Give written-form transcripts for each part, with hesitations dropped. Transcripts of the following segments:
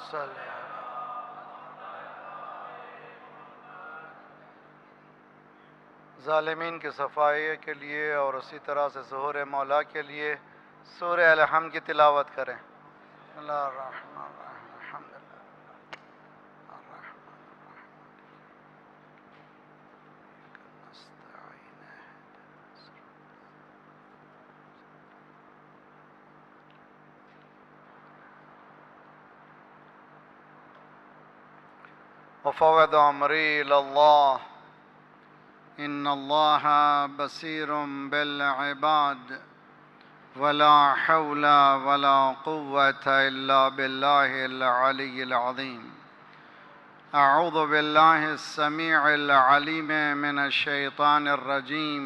صلی ظالمین کی صفائی کے لیے اور اسی طرح سے ظہور مولا کے لیے سورہ الحمد کی تلاوت کریں۔ بسم اللہ الرحمن الرحیم الحمد للہ الرحمن الرحیم نستعین وفوض امری الی اللہ ان اللہ بصیر بالعباد ولا حول ولا قوة الا باللہ العلی العظیم اعوذ باللہ السمیع العلیم من الشیطان الرجیم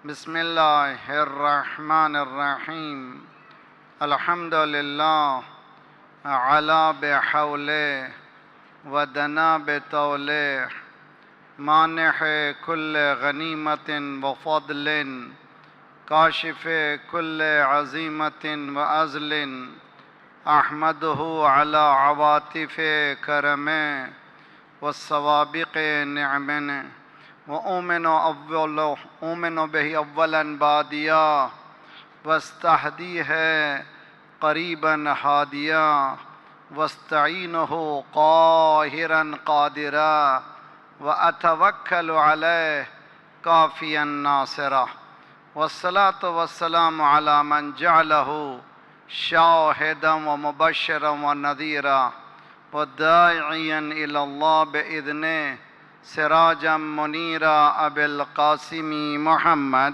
بسم اللہ الرحمن الرحیم الحمد للہ علا بحولہ ودنا بطولہ مانح کل غنیمت وفضل کاشف کل عظیمت وعزل احمدہ علی عواطف کرم والسوابق نعم وأؤمن به اولا بادیا واستہدیہ قریبا ہادیا واستعینہ قاہرا قادرا وأتوکل علیہ کافیا ناصرا والصلاة والسلام علی من جعلہ شاہدا ومبشرا ونذیرا وداعیا الی اللہ بإذنہ سراجا منیرا ابی القاسم محمد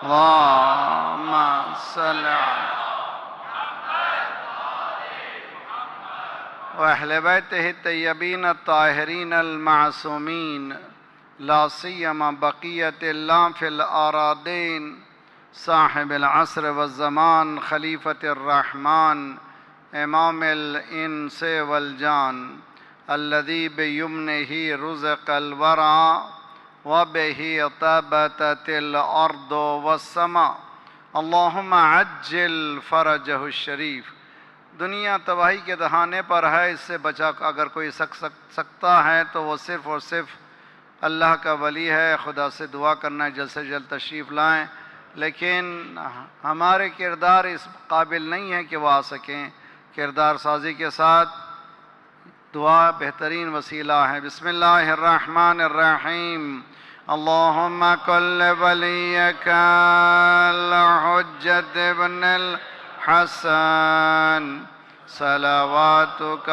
اللہم صل علی وأہل بیتہ الطیبین الطاہرین المعصومین لا سیما بقیت اللہ فی الارادین صاحب العصر والزمان خلیفۃ الرحمن امام الانس والجان الذی بیمنہ رزق الورع وبہ طابتت الارض والسماء اللہم عجل فرجہ الشریف۔ دنیا تباہی کے دہانے پر ہے، اس سے بچا اگر کوئی سکتا ہے تو وہ صرف اور صرف اللہ کا ولی ہے۔ خدا سے دعا کرنا ہے جلد سے جلد تشریف لائیں، لیکن ہمارے کردار اس قابل نہیں ہے کہ وہ آ سکیں۔ کردار سازی کے ساتھ دعا بہترین وسیلہ ہے۔ بسم اللہ الرحمن الرحیم اللہم کل ولیک الحجۃ ابن الحسن صلواتک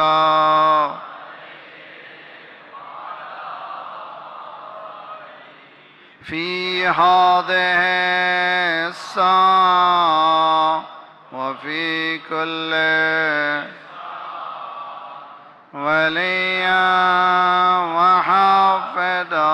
فی ہذہ الساعة وفی کل ولیا وحافظا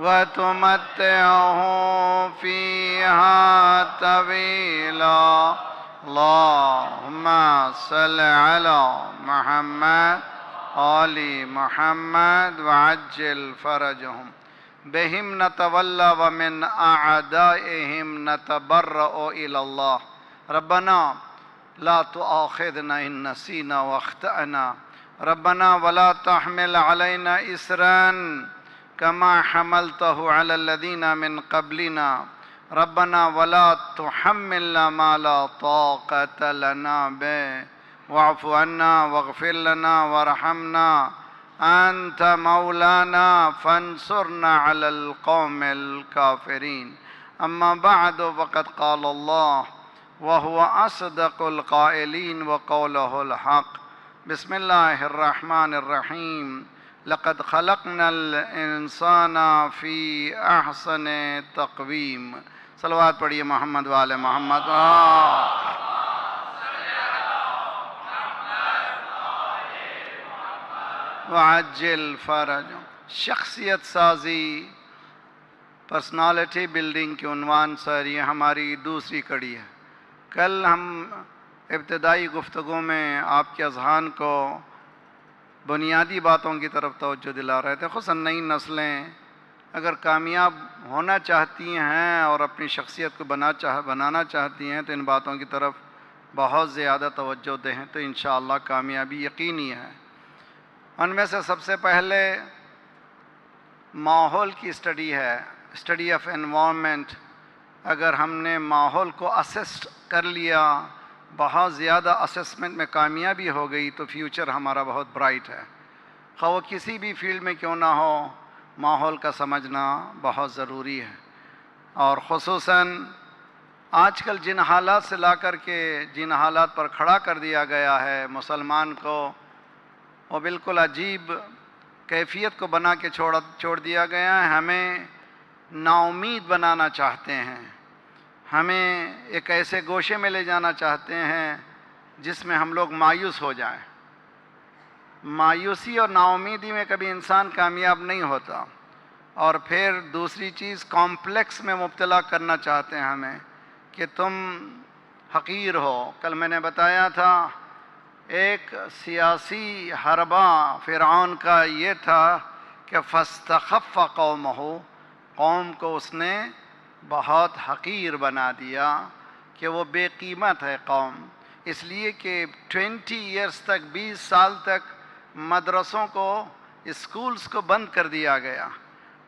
وتمتعه فيها طويلا اللهم صل على محمد آل محمد وعجل فرجهم بهم نتولى ومن أعدائهم نتبرأ إلى الله ربنا لا تؤاخذنا إن نسينا واخطأنا ربنا ولا تحمل علينا إسرا كما حملته على الذين من قبلنا ربنا ولا تحملنا ما لا طاقة لنا به واعف عنا واغفر لنا وارحمنا أنت مولانا فانصرنا على القوم الكافرين أما بعد فقد قال الله وهو أصدق القائلين وقوله الحق بسم الله الرحمن الرحيم لقد خلقنا الانسان فی احسن تقویم۔ صلوات پڑھیے محمد وآل محمد۔ وعجل فرج۔ شخصیت سازی، پرسنالٹی بلڈنگ کے عنوان سے یہ ہماری دوسری کڑی ہے۔ کل ہم ابتدائی گفتگو میں آپ کے اذہان کو بنیادی باتوں کی طرف توجہ دلا رہے تھے. خصوصاً نئی نسلیں اگر کامیاب ہونا چاہتی ہیں اور اپنی شخصیت کو بنانا چاہتی ہیں تو ان باتوں کی طرف بہت زیادہ توجہ دیں تو انشاءاللہ کامیابی یقینی ہے. ان میں سے سب سے پہلے ماحول کی اسٹڈی ہے، اسٹڈی آف انوائرمنٹ. اگر ہم نے ماحول کو اسسٹ کر لیا، بہت زیادہ اسسمنٹ میں کامیابی ہو گئی تو فیوچر ہمارا بہت برائٹ ہے. خواہ وہ کسی بھی فیلڈ میں کیوں نہ ہو، ماحول کا سمجھنا بہت ضروری ہے. اور خصوصاً آج کل جن حالات سے لا کر کے جن حالات پر کھڑا کر دیا گیا ہے مسلمان کو، وہ بالکل عجیب کیفیت کو بنا کے چھوڑ دیا گیا ہے. ہمیں نا امید بنانا چاہتے ہیں، ہمیں ایک ایسے گوشے میں لے جانا چاہتے ہیں جس میں ہم لوگ مایوس ہو جائیں. مایوسی اور نا امیدی میں کبھی انسان کامیاب نہیں ہوتا. اور پھر دوسری چیز کمپلیکس میں مبتلا کرنا چاہتے ہیں ہمیں کہ تم حقیر ہو. کل میں نے بتایا تھا ایک سیاسی حربہ فرعون کا یہ تھا کہ فاستخف قومہ، قوم کو اس نے بہت حقیر بنا دیا کہ وہ بے قیمت ہے قوم. اس لیے کہ 20 ایئرس تک، 20 سال تک مدرسوں کو، اسکولز کو بند کر دیا گیا.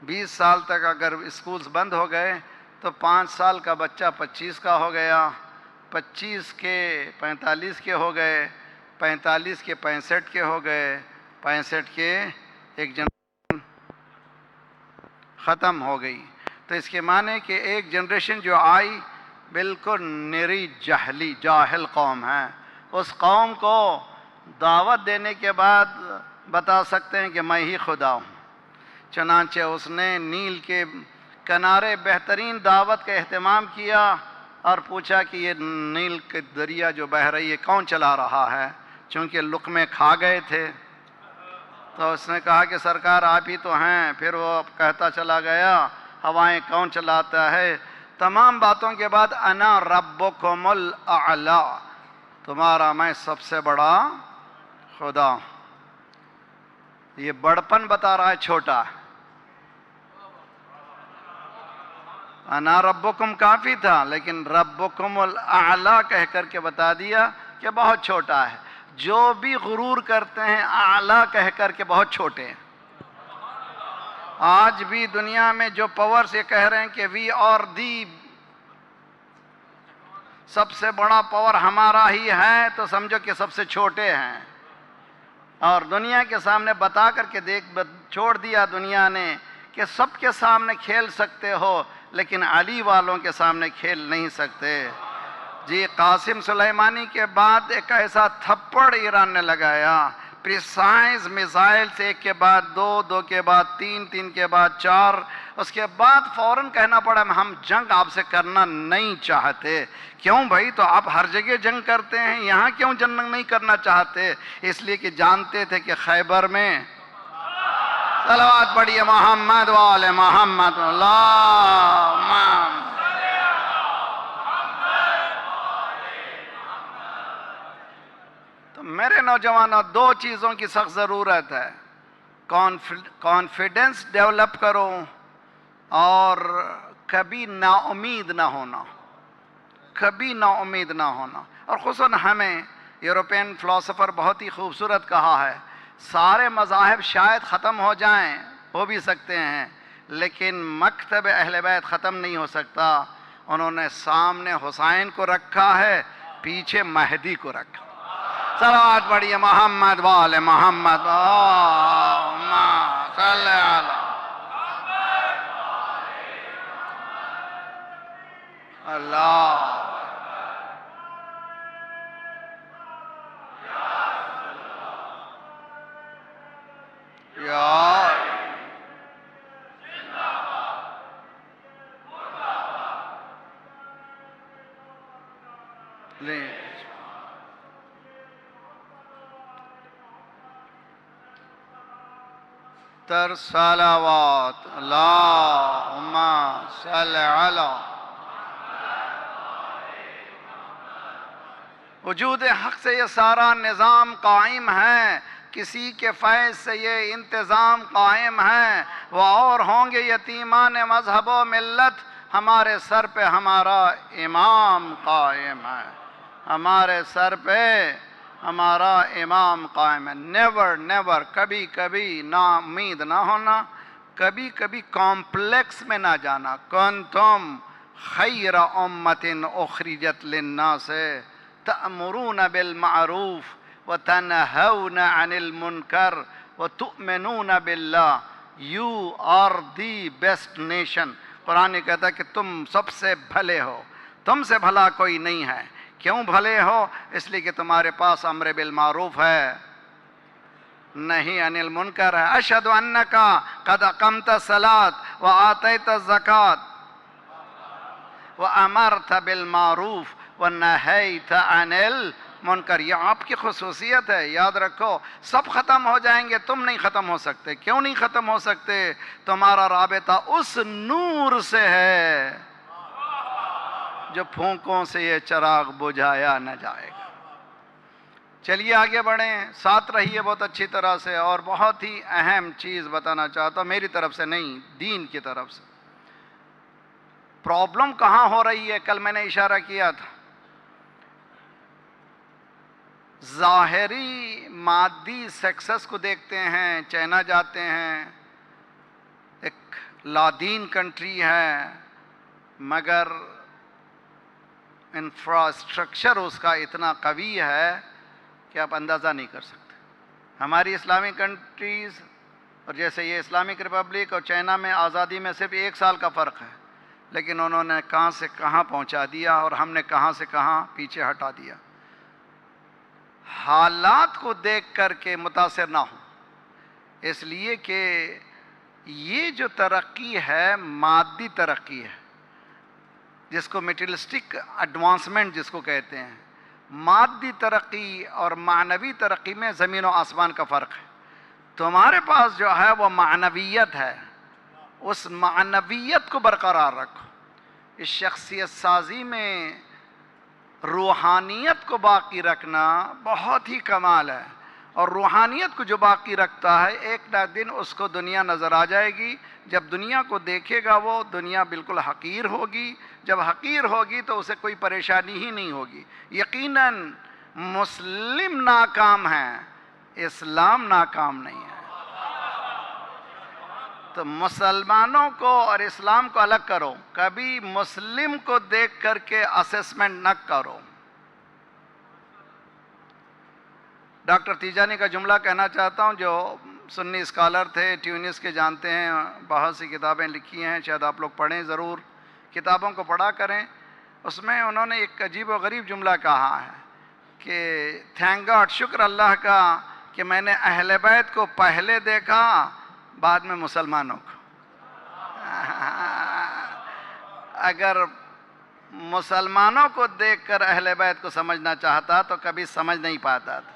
20 سال تک اگر اسکولز بند ہو گئے تو 5 سال کا بچہ 25 کا ہو گیا، 25 کے 45 کے ہو گئے، 45 کے 65 کے ہو گئے، 65 کے ایک جنریشن ختم ہو گئی. تو اس کے معنی کہ ایک جنریشن جو آئی بالکل نری جاہل قوم ہے. اس قوم کو دعوت دینے کے بعد بتا سکتے ہیں کہ میں ہی خدا ہوں. چنانچہ اس نے نیل کے کنارے بہترین دعوت کا اہتمام کیا اور پوچھا کہ یہ نیل کے دریا جو بہہ رہی ہے کون چلا رہا ہے، چونکہ لقمے کھا گئے تھے. تو اس نے کہا کہ سرکار آپ ہی تو ہیں. پھر وہ کہتا چلا گیا ہوائیں کون چلاتا ہے. تمام باتوں کے بعد انا ربکم الاعلی، تمہارا میں سب سے بڑا خدا ہوں. یہ بڑپن بتا رہا ہے چھوٹا. انا ربکم کافی تھا، لیکن ربکم الاعلی کہہ کر کے بتا دیا کہ بہت چھوٹا ہے. جو بھی غرور کرتے ہیں اعلی کہہ کر کے بہت چھوٹے ہیں. آج بھی دنیا میں جو پاور سے کہہ رہے ہیں کہ وی آر دی، سب سے بڑا پاور ہمارا ہی ہے، تو سمجھو کہ سب سے چھوٹے ہیں. اور دنیا کے سامنے بتا کر کے چھوڑ دیا دنیا نے کہ سب کے سامنے کھیل سکتے ہو لیکن علی والوں کے سامنے کھیل نہیں سکتے. جی قاسم سلیمانی کے بعد ایک ایسا تھپڑ ایران نے لگایا، پریسائز میزائل سے، ایک کے بعد دو، دو کے بعد تین، تین کے بعد چار. اس کے بعد فوراً کہنا پڑا ہم جنگ آپ سے کرنا نہیں چاہتے. کیوں بھائی؟ تو آپ ہر جگہ جنگ کرتے ہیں، یہاں کیوں جنگ نہیں کرنا چاہتے؟ اس لیے کہ جانتے تھے کہ خیبر میں، صلوات پڑھیے محمد وآل محمد. اللہم میرے نوجوانوں، دو چیزوں کی سخت ضرورت ہے. کانفیڈنس ڈیولپ کرو اور کبھی نا امید نہ ہونا، کبھی نا امید نہ ہونا. اور خصوصاً ہمیں یورپین فلسفر بہت ہی خوبصورت کہا ہے، سارے مذاہب شاید ختم ہو جائیں، ہو بھی سکتے ہیں، لیکن مکتب اہل بیت ختم نہیں ہو سکتا. انہوں نے سامنے حسین کو رکھا ہے، پیچھے مہدی کو رکھا. صلوات پڑھیے محمد وآل محمد. اللہم صلی علی اللہ. یا تر صلوات اللہم صلی علی. وجود حق سے یہ سارا نظام قائم ہے، کسی کے فیض سے یہ انتظام قائم ہے۔ وہ اور ہوں گے یتیمان مذہب و ملت، ہمارے سر پہ ہمارا امام قائم ہے، ہمارے سر پہ ہمارا امام قائم ہے۔ نیور نیور، کبھی کبھی نا امید نہ ہونا، کبھی کبھی کمپلیکس میں نہ جانا۔ کنتم خیر امت اخرجت للناس تأمرون بالمعروف وتنہون عن المنکر وتؤمنون باللہ۔ You are the best nation۔ قرآن کہتا ہے کہ تم سب سے بھلے ہو، تم سے بھلا کوئی نہیں ہے۔ کیوں بھلے ہو؟ اس لیے کہ تمہارے پاس امر بالمعروف ہے، نہیں عن المنکر ہے۔ اشہد انک قد اقمت الصلاۃ وآتیت الزکاۃ وامرت بالمعروف ونہیت عن المنکر۔ یہ آپ کی خصوصیت ہے، یاد رکھو۔ سب ختم ہو جائیں گے، تم نہیں ختم ہو سکتے۔ کیوں نہیں ختم ہو سکتے؟ تمہارا رابطہ اس نور سے ہے جو پھونکوں سے یہ چراغ بجھایا نہ جائے گا۔ چلیے آگے بڑھیں، ساتھ رہیے بہت اچھی طرح سے۔ اور بہت ہی اہم چیز بتانا چاہتا ہوں، میری طرف سے نہیں، دین کی طرف سے۔ پرابلم کہاں ہو رہی ہے؟ کل میں نے اشارہ کیا تھا، ظاہری مادی سکسس کو دیکھتے ہیں، چائنا جاتے ہیں، ایک لادین کنٹری ہے، مگر انفراسٹرکچر اس کا اتنا قوی ہے کہ آپ اندازہ نہیں کر سکتے۔ ہماری اسلامک کنٹریز، اور جیسے یہ اسلامک ریپبلک اور چائنا میں آزادی میں صرف 1 سال کا فرق ہے، لیکن انہوں نے کہاں سے کہاں پہنچا دیا اور ہم نے کہاں سے کہاں پیچھے ہٹا دیا۔ حالات کو دیکھ کر کے متاثر نہ ہوں، اس لیے کہ یہ جو ترقی ہے مادی ترقی ہے، جس کو میٹیریلسٹک ایڈوانسمنٹ جس کو کہتے ہیں۔ مادی ترقی اور معنوی ترقی میں زمین و آسمان کا فرق ہے۔ تمہارے پاس جو ہے وہ معنویت ہے، اس معنویت کو برقرار رکھو۔ اس شخصیت سازی میں روحانیت کو باقی رکھنا بہت ہی کمال ہے، اور روحانیت کو جو باقی رکھتا ہے ایک نہ دن اس کو دنیا نظر آ جائے گی۔ جب دنیا کو دیکھے گا وہ دنیا بالکل حقیر ہوگی، جب حقیر ہوگی تو اسے کوئی پریشانی ہی نہیں ہوگی۔ یقیناً مسلم ناکام ہیں، اسلام ناکام نہیں ہے۔ تو مسلمانوں کو اور اسلام کو الگ کرو، کبھی مسلم کو دیکھ کر کے اسیسمنٹ نہ کرو۔ ڈاکٹر تیجانی کا جملہ کہنا چاہتا ہوں، جو سنی اسکالر تھے، ٹیونس کے جانتے ہیں، بہت سی کتابیں لکھی ہیں، شاید آپ لوگ پڑھیں، ضرور کتابوں کو پڑھا کریں۔ اس میں انہوں نے ایک عجیب و غریب جملہ کہا ہے کہ تھینک گاڈ، شکر اللہ کا کہ میں نے اہل بیت کو پہلے دیکھا، بعد میں مسلمانوں کو۔ اگر مسلمانوں کو دیکھ کر اہل بیت کو سمجھنا چاہتا تو کبھی سمجھ نہیں پاتا تھا۔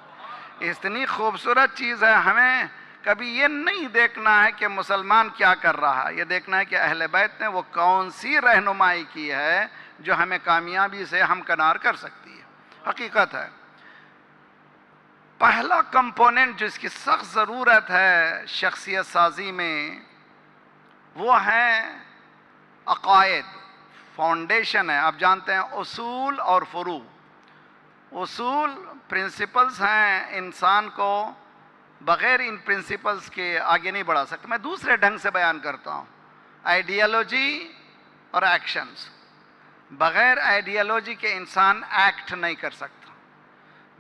اتنی خوبصورت چیز ہے، ہمیں کبھی یہ نہیں دیکھنا ہے کہ مسلمان کیا کر رہا ہے، یہ دیکھنا ہے کہ اہل بیت نے وہ کون سی رہنمائی کی ہے جو ہمیں کامیابی سے ہمکنار کر سکتی ہے۔ حقیقت ہے، پہلا کمپوننٹ جس کی سخت ضرورت ہے شخصیت سازی میں وہ ہے عقائد، فاؤنڈیشن ہے۔ آپ جانتے ہیں اصول اور فروع۔ اصول پرنسپلز ہیں، انسان کو بغیر ان پرنسپلز کے آگے نہیں بڑھا سکتا۔ میں دوسرے ڈھنگ سے بیان کرتا ہوں، آئیڈیالوجی اور ایکشنز۔ بغیر آئیڈیالوجی کے انسان ایکٹ نہیں کر سکتا۔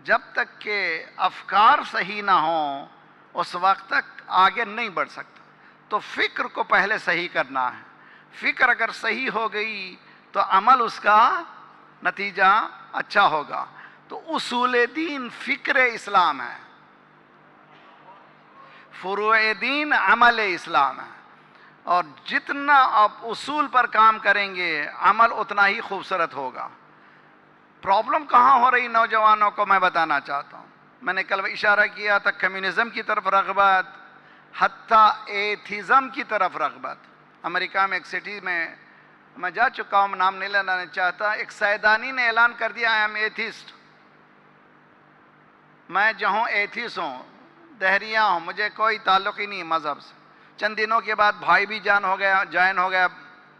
جب تک کہ افکار صحیح نہ ہوں اس وقت تک آگے نہیں بڑھ سکتا۔ تو فکر کو پہلے صحیح کرنا ہے۔ فکر اگر صحیح ہو گئی تو عمل اس کا نتیجہ اچھا ہوگا۔ تو اصول دین فکر اسلام ہے، فروع دین عمل اسلام ہے، اور جتنا آپ اصول پر کام کریں گے عمل اتنا ہی خوبصورت ہوگا۔ پرابلم کہاں ہو رہی نوجوانوں کو میں بتانا چاہتا ہوں۔ میں نے کل اشارہ کیا تھا، کمیونزم کی طرف رغبت، حتیٰ ایتھیزم کی طرف رغبت۔ امریکہ میں ایک سٹی میں جا چکا ہوں، نام نہیں لینا چاہتا، ایک سیدانی نے اعلان کر دیا آئی ایم ایتھیسٹ۔ میں جہوں ایتھیس ہوں، دہریہ ہوں، مجھے کوئی تعلق ہی نہیں مذہب سے. چند دنوں کے بعد بھائی بھی جوائن ہو گیا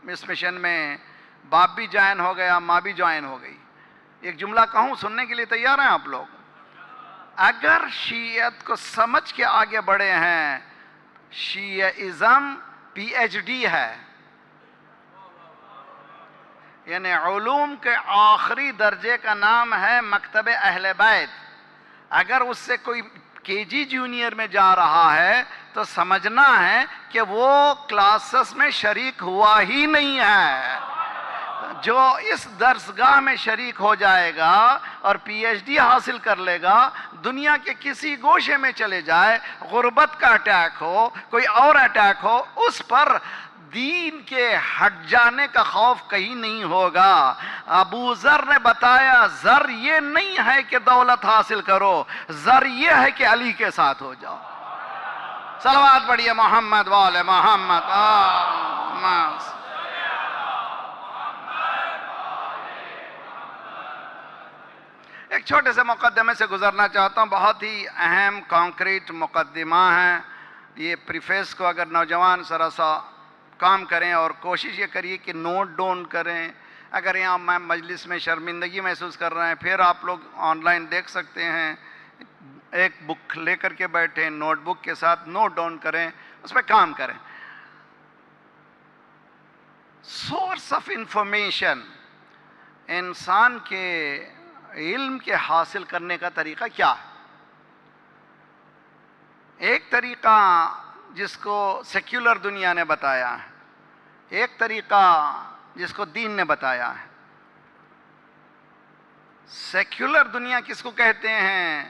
اس مشن میں، باپ بھی جوائن ہو گیا، ماں بھی جوائن ہو گئی. ایک جملہ کہوں، سننے کے لیے تیار ہیں آپ لوگ؟ اگر شیعت کو سمجھ کے آگے بڑھے ہیں، شیعزم پی ایچ ڈی ہے، یعنی علوم کے آخری درجے کا نام ہے مکتب اہل بیت. اگر اس سے کوئی کے جی جونیئر میں جا رہا ہے تو سمجھنا ہے کہ وہ کلاسز میں شریک ہوا ہی نہیں ہے. جو اس درسگاہ میں شریک ہو جائے گا اور پی ایچ ڈی حاصل کر لے گا، دنیا کے کسی گوشے میں چلے جائے، غربت کا اٹیک ہو، کوئی اور اٹیک ہو، اس پر دین کے ہٹ جانے کا خوف کہیں نہیں ہوگا. ابو ذر نے بتایا، زر یہ نہیں ہے کہ دولت حاصل کرو، زر یہ ہے کہ علی کے ساتھ ہو جاؤ. صلوات پڑھیے محمد والے محمد. ایک چھوٹے سے مقدمے سے گزرنا چاہتا ہوں، بہت ہی اہم کانکریٹ مقدمہ ہے. یہ پریفیس کو اگر نوجوان ذرا سا کام کریں اور کوشش یہ کریے کہ نوٹ ڈاؤن کریں. اگر یہاں میں مجلس میں شرمندگی محسوس کر رہے ہیں، پھر آپ لوگ آن لائن دیکھ سکتے ہیں، ایک بک لے کر کے بیٹھیں، نوٹ بک کے ساتھ نوٹ ڈاؤن کریں، اس پہ کام کریں. سورس آف انفارمیشن، انسان کے علم کے حاصل کرنے کا طریقہ کیا ہے؟ ایک طریقہ جس کو سیکولر دنیا نے بتایا ہے، ایک طریقہ جس کو دین نے بتایا ہے. سیکولر دنیا کس کو کہتے ہیں؟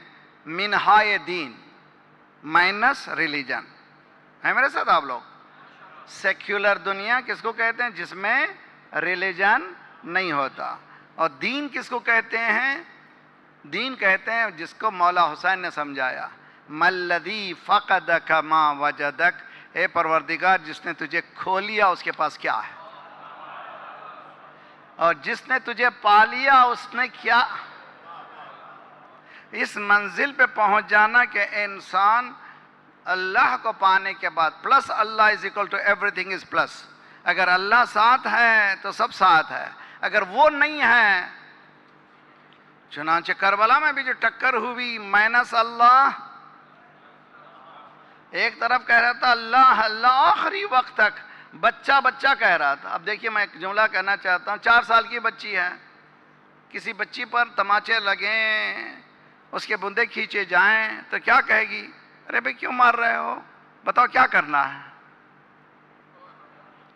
منہائے دین مائنس ریلیجن. ہے میرے ساتھ آپ لوگ؟ سیکولر دنیا کس کو کہتے ہیں؟ جس میں ریلیجن نہیں ہوتا. اور دین کس کو کہتے ہیں؟ دین کہتے ہیں جس کو مولا حسین نے سمجھایا، مَلَّذِي فَقَدَكَ مَا وَجَدَكَ. اے پروردگار، جس نے تجھے کھو لیا اس کے پاس کیا ہے، اور جس نے تجھے پا لیا اس نے کیا. اس منزل پہ پہنچ جانا کہ انسان اللہ کو پانے کے بعد plus Allah is equal to everything is plus. اگر اللہ ساتھ ہے تو سب ساتھ ہے، اگر وہ نہیں ہے. چنانچہ کربلا میں بھی جو ٹکر ہوئی، مائنس اللہ، ایک طرف کہہ رہا تھا اللہ اللہ، آخری وقت تک بچہ بچہ کہہ رہا تھا. اب دیکھیے میں ایک جملہ کہنا چاہتا ہوں. 4 سال کی بچی ہے، کسی بچی پر تماچے لگیں، اس کے بندے کھینچے جائیں تو کیا کہے گی؟ ارے بھائی کیوں مار رہے ہو؟ بتاؤ کیا کرنا ہے؟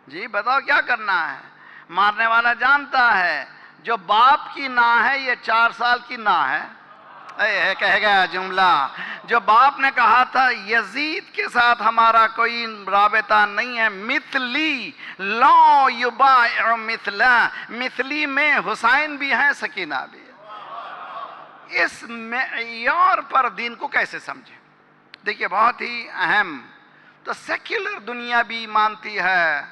جی بتاؤ کیا کرنا ہے؟ مارنے والا جانتا ہے جو باپ کی نا ہے یہ 4 سال کی نا ہے. کہہ گیا جملہ. جو باپ نے کہا تھا یزید کے ساتھ ہمارا کوئی رابطہ نہیں ہے، مثلی لا یبائع مثلا، مثلی میں حسین بھی ہیں، سکینہ بھی ہے. اس معیار پر دین کو کیسے سمجھیں؟ دیکھیے بہت ہی اہم. تو سیکولر دنیا بھی مانتی ہے،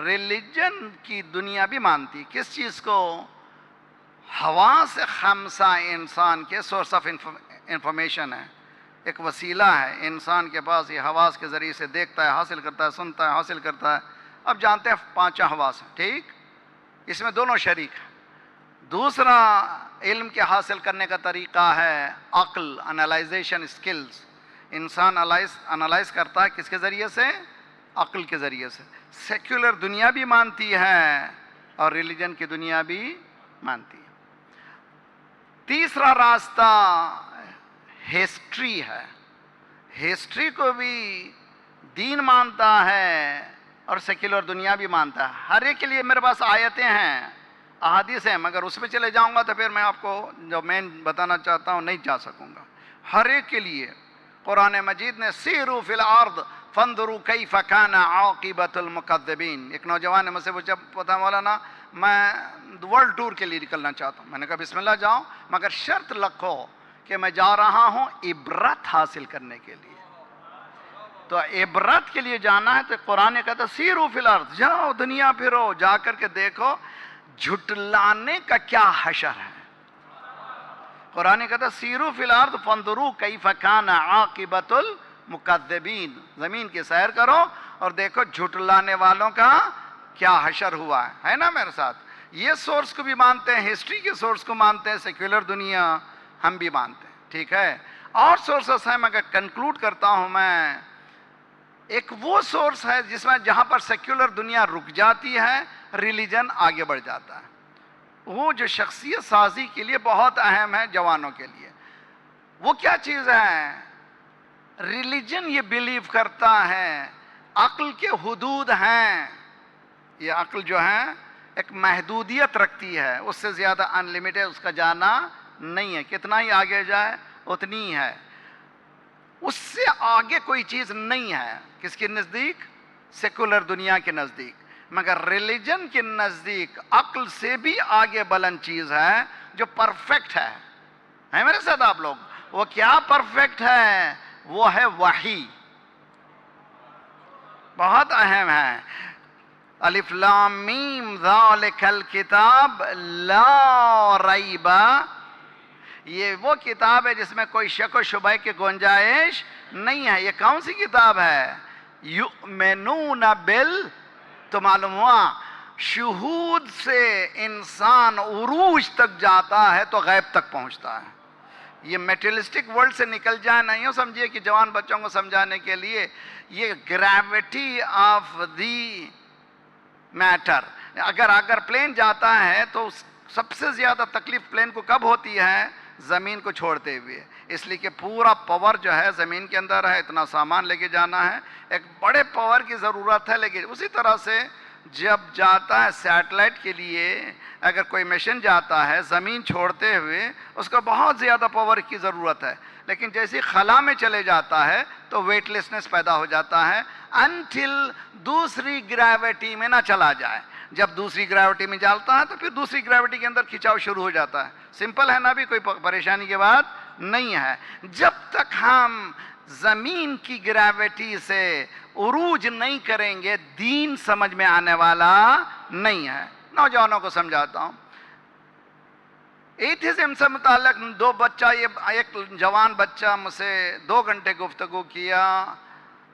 ریلیجن کی دنیا بھی مانتی. کس چیز کو؟ حواس خمسہ انسان کے سورس آف انفارمیشن ہے، ایک وسیلہ ہے انسان کے پاس. یہ حواس کے ذریعے سے دیکھتا ہے، حاصل کرتا ہے، سنتا ہے، حاصل کرتا ہے. اب جانتے ہیں 5 حواس ہیں، ٹھیک؟ اس میں دونوں شریک ہیں. دوسرا علم کے حاصل کرنے کا طریقہ ہے عقل، انالائزیشن اسکلز. انسان انالائز کرتا ہے کس کے ذریعے سے؟ عقل کے ذریعے سے. سیکولر دنیا بھی مانتی ہے اور ریلیجن کی دنیا بھی مانتی ہے. تیسرا راستہ ہسٹری ہے. ہسٹری کو بھی دین مانتا ہے اور سیکولر دنیا بھی مانتا ہے. ہر ایک کے لیے میرے پاس آیتیں ہیں، احادیث ہیں، مگر اس میں چلے جاؤں گا تو پھر میں آپ کو جو مین بتانا چاہتا ہوں نہیں جا سکوں گا. ہر ایک کے لیے قرآن مجید نے سیروا فی الارض فانظروا کیف کان عاقبۃ المکذبین. ایک نوجوان نے مجھ سے پوچھا، پتہ مولانا میں ورلڈ ٹور کے لیے نکلنا چاہتا ہوں. میں نے کہا بسم اللہ جاؤ، مگر شرط رکھو کہ میں جا رہا ہوں عبرت حاصل کرنے کے لیے. تو عبرت کے لیے جانا ہے تو قرآن کہتا ہے سیروا فی الارض، جاؤ دنیا پھرو، جا کر کے دیکھو جھٹلانے کا کیا حشر ہے. قرآن کہتا ہے سیرو فی الارض فانظروا کیف کان عاقبۃ المکذبین، زمین کی سیر کرو اور دیکھو جھٹلانے والوں کا کیا حشر ہوا ہے نا میرے ساتھ. یہ سورس کو بھی مانتے ہیں، ہسٹری کے سورس کو مانتے ہیں، سیکولر دنیا ہم بھی مانتے ہیں. ٹھیک ہے، اور سورسز ہیں، مگر کنکلوڈ کرتا ہوں میں. ایک وہ سورس ہے جس میں جہاں پر سیکولر دنیا رک جاتی ہے، ریلیجن آگے بڑھ جاتا ہے. وہ جو شخصیت سازی کے لیے بہت اہم ہے جوانوں کے لیے. وہ کیا چیز ہے؟ ریلیجن یہ بیلیو کرتا ہے عقل کے حدود ہیں. یہ عقل جو ہے ایک محدودیت رکھتی ہے، اس سے زیادہ انلیمیٹڈ اس کا جانا نہیں ہے. کتنا ہی آگے جائے اتنی ہی ہے، اس سے آگے کوئی چیز نہیں ہے. کس کے نزدیک؟ سیکولر دنیا کے نزدیک. مگر ریلیجن کے نزدیک عقل سے بھی آگے بلند چیز ہے جو پرفیکٹ ہے میرے ساتھ آپ لوگ. وہ کیا پرفیکٹ ہے؟ وہ ہے وحی. بہت اہم ہے. الف لام میم ذالک الکتاب لا ریب، یہ وہ کتاب ہے جس میں کوئی شک و شبہ کی گنجائش نہیں ہے. یہ کون سی کتاب ہے؟ یؤمنون تو معلوم ہوا شہود سے انسان عروج تک جاتا ہے تو غیب تک پہنچتا ہے. یہ میٹریلسٹک ورلڈ سے نکل جائے. نہیں ہو سمجھیے کہ جوان بچوں کو سمجھانے کے لیے یہ گریوٹی آف دی میٹر. اگر پلین جاتا ہے تو سب سے زیادہ تکلیف پلین کو کب ہوتی ہے؟ زمین کو چھوڑتے ہوئے. اس لیے کہ پورا پاور جو ہے زمین کے اندر ہے، اتنا سامان لے کے جانا ہے، ایک بڑے پاور کی ضرورت ہے. لیکن اسی طرح سے جب جاتا ہے سیٹلائٹ کے لیے، اگر کوئی مشن جاتا ہے زمین چھوڑتے ہوئے، اس کو بہت زیادہ پاور کی ضرورت ہے. لیکن جیسے خلا میں چلے جاتا ہے تو ویٹ لیسنس پیدا ہو جاتا ہے انٹل دوسری گریوٹی میں نہ چلا جائے. جب دوسری گریوٹی میں جالتا ہے تو پھر دوسری گریوٹی کے اندر کھینچاؤ شروع ہو جاتا ہے. سمپل ہے نا، بھی کوئی پریشانی کی بات نہیں ہے. جب تک ہم زمین کی گریوٹی سے عروج نہیں کریں گے دین سمجھ میں آنے والا نہیں ہے. نوجوانوں کو سمجھاتا ہوں. ایتھزم سے متعلق ایک جوان بچہ مجھ سے 2 گھنٹے گفتگو کیا.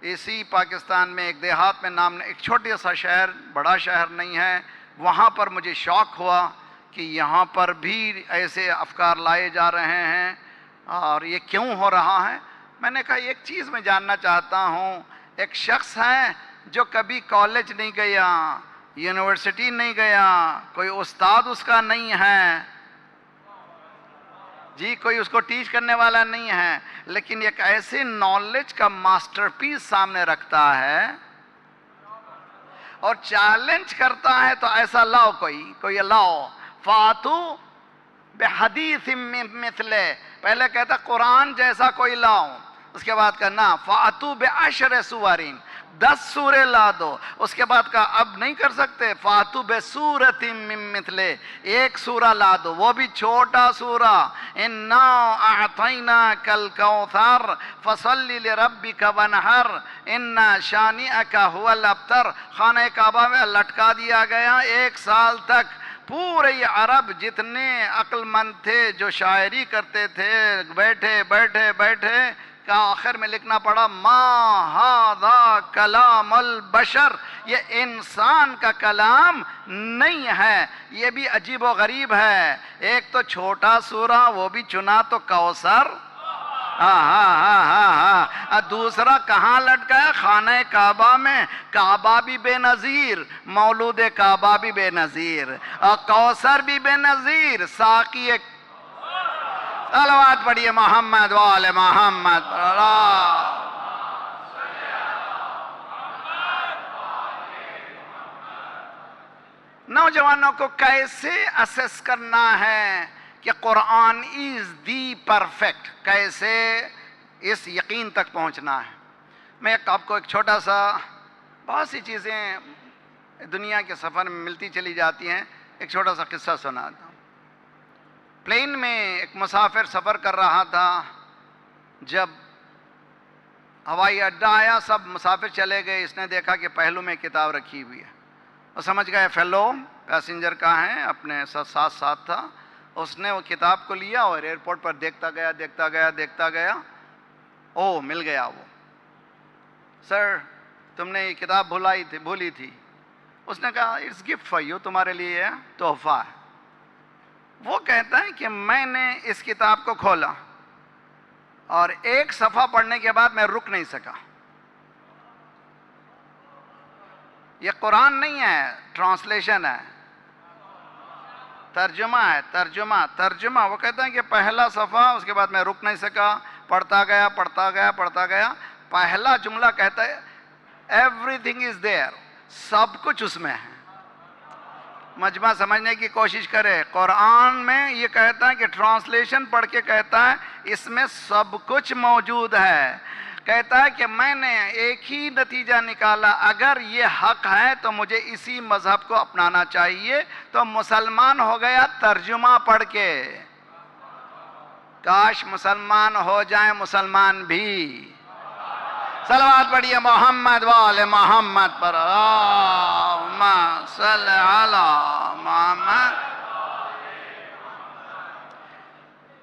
اسی پاکستان میں ایک دیہات میں ایک چھوٹا سا شہر، بڑا شہر نہیں ہے، وہاں پر مجھے شوق ہوا کہ یہاں پر بھی ایسے افکار لائے جا رہے ہیں اور یہ کیوں ہو رہا ہے. میں نے کہا ایک چیز میں جاننا چاہتا ہوں. ایک شخص ہے جو کبھی کالج نہیں گیا، یونیورسٹی نہیں گیا، کوئی استاد اس کا نہیں ہے جی، کوئی اس کو ٹیچ کرنے والا نہیں ہے، لیکن ایک ایسے نالج کا ماسٹر پیس سامنے رکھتا ہے اور چیلنج کرتا ہے تو ایسا لاؤ، کوئی لاؤ. فاتو بحدیث مثلہ، پہلے کہتا قرآن جیسا کوئی لاؤ، اس کے بعد کہنا فاتو بعشر سورین، 10 سورے لا دو. اس کے بعد کہا اب نہیں کر سکتے، فاتو بسورۃ من مثلہ، 1 سورہ لا دو، وہ بھی چھوٹا سورہ. انا اعطیناک الکوثر فصل لربک وانحر ان شانئک هو الابتر. خانہ کعبہ میں لٹکا دیا گیا 1 سال تک. پورے عرب جتنے عقل مند تھے جو شاعری کرتے تھے، بیٹھے بیٹھے بیٹھے کا آخر میں لکھنا پڑا ما ھذا کلام البشر، یہ انسان کا کلام نہیں ہے. یہ بھی عجیب و غریب ہے. ایک تو چھوٹا سورہ، وہ بھی چنا تو کوثر. دوسرا کہاں لٹکا ہے؟ خانہ کعبہ میں. کعبہ بھی بے نظیر، مولود کعبہ بھی بے نظیر، اور کوثر بھی بے نظیر. ساقی ایک صلوات پڑھیے محمد وآل محمد. نوجوانوں کو کیسے اسیس کرنا ہے کہ قرآن از دی پرفیکٹ، کیسے اس یقین تک پہنچنا ہے. میں آپ کو ایک چھوٹا سا، بہت سی چیزیں دنیا کے سفر میں ملتی چلی جاتی ہیں، ایک چھوٹا سا قصہ سناتا ہوں. پلین میں ایک مسافر سفر کر رہا تھا. جب ہوائی اڈہ آیا سب مسافر چلے گئے. اس نے دیکھا کہ پہلو میں کتاب رکھی ہوئی ہے. وہ سمجھ گئے فیلو پیسنجر کا ہے، اپنے ساتھ تھا. اس نے وہ کتاب کو لیا اور ایئرپورٹ پر دیکھتا گیا او مل گیا وہ. سر تم نے یہ کتاب بھولی تھی. اس نے کہا اٹس گفٹ فار یو, تمہارے لیے تحفہ ہے. وہ کہتا ہے کہ میں نے اس کتاب کو کھولا اور ایک صفحہ پڑھنے کے بعد میں رک نہیں سکا. یہ قرآن نہیں ہے, ٹرانسلیشن ہے, ترجمہ. وہ کہتا ہے کہ پہلا صفحہ, اس کے بعد میں رک نہیں سکا, پڑھتا گیا. پہلا جملہ کہتا ہے ایوری تھنگ از دیئر, سب کچھ اس میں ہے. مجمع سمجھنے کی کوشش کرے. قرآن میں یہ کہتا ہے کہ ٹرانسلیشن پڑھ کے کہتا ہے اس میں سب کچھ موجود ہے. کہتا ہے کہ میں نے ایک ہی نتیجہ نکالا, اگر یہ حق ہے تو مجھے اسی مذہب کو اپنانا چاہیے. تو مسلمان ہو گیا ترجمہ پڑھ کے. کاش مسلمان ہو جائیں مسلمان بھی. صلوات پڑھیے محمد وآل محمد پر, اللہم صلی علی محمد.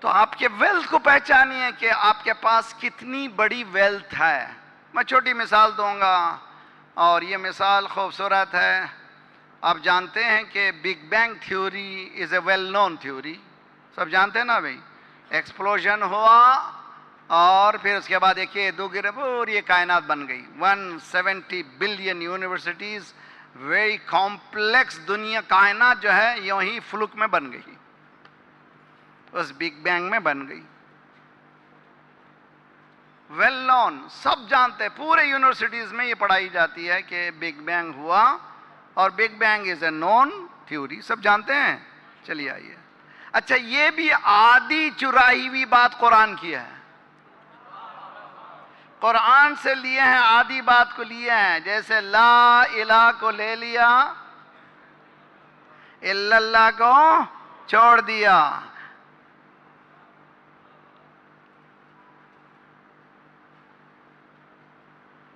تو آپ کے ویلتھ کو پہچانیے کہ آپ کے پاس کتنی بڑی ویلتھ ہے. میں چھوٹی مثال دوں گا اور یہ مثال خوبصورت ہے. آپ جانتے ہیں کہ big bang theory is a well known theory, سب جانتے ہیں نا بھائی. ایکسپلوژن ہوا اور پھر اس کے بعد ایک دو گرے اور یہ کائنات بن گئی. 170 بلین یونیورسٹیز, ویری کمپلیکس دنیا, کائنات جو ہے یوں ہی فلک میں بن گئی, اس بگ بینگ میں بن گئی. ویل نون, سب جانتے, پورے یونیورسٹیز میں یہ پڑھائی جاتی ہے کہ بگ بینگ ہوا اور big bang is a known theory, سب جانتے ہیں. چلیے آئیے. اچھا یہ بھی آدھی چرائی ہوئی بات قرآن کی ہے, قرآن سے لیے ہیں, آدھی بات کو لیے ہیں. جیسے لا الہ کو لے لیا, الا اللہ کو چھوڑ دیا.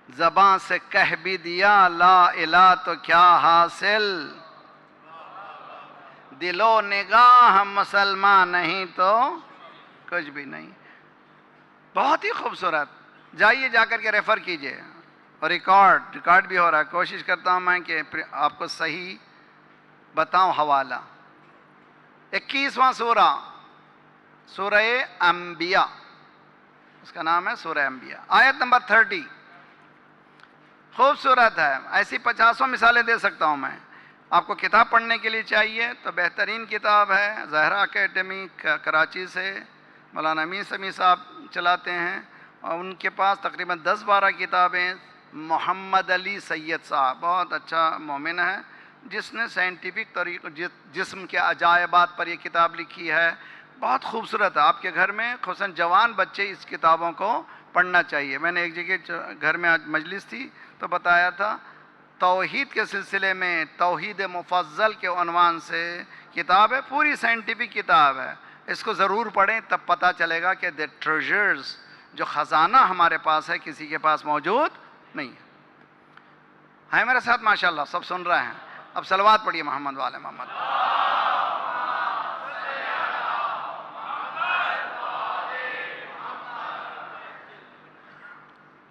زبان سے کہہ بھی دیا لا الہ تو کیا حاصل, دل و نگاہ مسلمان نہیں تو کچھ بھی نہیں. بہت ہی خوبصورت. جائیے جا کر کے ریفر کیجئے, اور ریکارڈ بھی ہو رہا ہے. کوشش کرتا ہوں میں کہ آپ کو صحیح بتاؤں حوالہ. 21واں سورہ انبیاء, اس کا نام ہے سورہ انبیاء, آیت نمبر 30. خوبصورت ہے. ایسی 50 مثالیں دے سکتا ہوں میں. آپ کو کتاب پڑھنے کے لیے چاہیے تو بہترین کتاب ہے زہرا اکیڈمی کراچی سے, مولانا امین سمیع صاحب چلاتے ہیں, اور ان کے پاس تقریباً 10-12 کتابیں. محمد علی سید صاحب بہت اچھا مومن ہے, جس نے سائنٹیفک طریقے جسم کے عجائبات پر یہ کتاب لکھی ہے. بہت خوبصورت ہے. آپ کے گھر میں خصوصاً جوان بچے اس کتابوں کو پڑھنا چاہیے. میں نے ایک جگہ گھر میں آج مجلس تھی تو بتایا تھا, توحید کے سلسلے میں توحید مفضل کے عنوان سے کتاب ہے, پوری سائنٹیفک کتاب ہے. اس کو ضرور پڑھیں, تب پتہ چلے گا کہ the treasures, جو خزانہ ہمارے پاس ہے کسی کے پاس موجود نہیں ہے. میرے ساتھ ماشاءاللہ سب سن رہے ہیں. اب صلوات پڑھیے محمد والے محمد.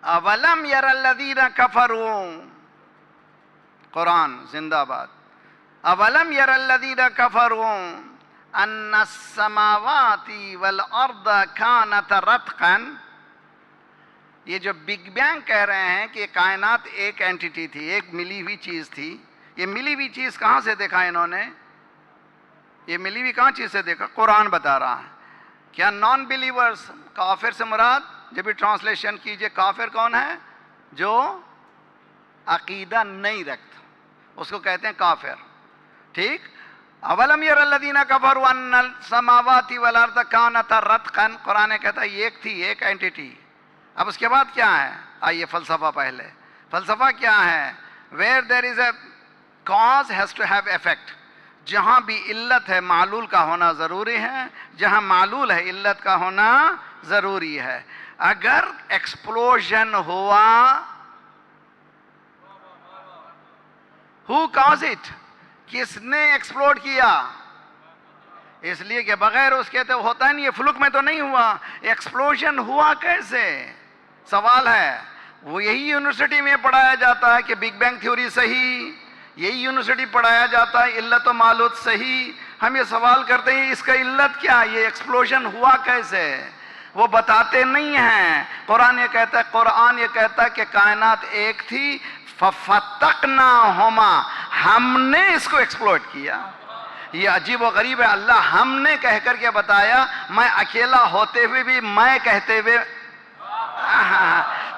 اولم یر الذین کفروا, قرآن زندہ باد. اولم یر الذین کفروا ان السماوات والارض کانتا رتقا. یہ جو بگ بینگ کہہ رہے ہیں کہ کائنات ایک اینٹیٹی تھی, ایک ملی ہوئی چیز تھی. یہ ملی ہوئی چیز کہاں سے دیکھا انہوں نے؟ یہ ملی ہوئی کہاں چیز سے دیکھا؟ قرآن بتا رہا ہے. کیا نان بلیورز, کافر سے مراد, جب بھی ٹرانسلیشن کیجئے, کافر کون ہے؟ جو عقیدہ نہیں رکھتا, اس کو کہتے ہیں کافر. ٹھیک. اولم یر الذین کفروا ان السماوات والارض کانتا رتقا, قرآن کہتا ہے یہ ایک تھی, ایک اینٹیٹی. اب اس کے بعد کیا ہے؟ آئیے فلسفہ پہلے. فلسفہ کیا ہے؟ where there is a cause has to have effect. جہاں بھی علت ہے معلول کا ہونا ضروری ہے, جہاں معلول ہے علت کا ہونا ضروری ہے. اگر ایکسپلوژن ہوا, who caused it, کس نے ایکسپلوڈ کیا؟ اس لیے کہ بغیر اس کے تو ہوتا نہیں، یہ فلک میں تو نہیں ہوا، ایکسپلوژن ہوا کیسے؟ سوال ہے۔ وہ یہی یونیورسٹی میں پڑھایا جاتا ہے کہ بگ بینگ تھیوری صحیح، یہی یونیورسٹی پڑھایا جاتا ہے علت و معلوت صحیح۔ ہم یہ سوال کرتے ہیں اس کا علت کیا، یہ ایکسپلوژن ہوا کیسے؟ وہ بتاتے نہیں ہیں۔ قرآن یہ کہتا ہے کہ کائنات ایک تھی، ففتقناہما، ہم نے اس کو ایکسپلوٹ کیا۔ یہ عجیب و غریب ہے، اللہ ہم نے کہہ کر کے بتایا، میں اکیلا ہوتے ہوئے بھی میں کہتے ہوئے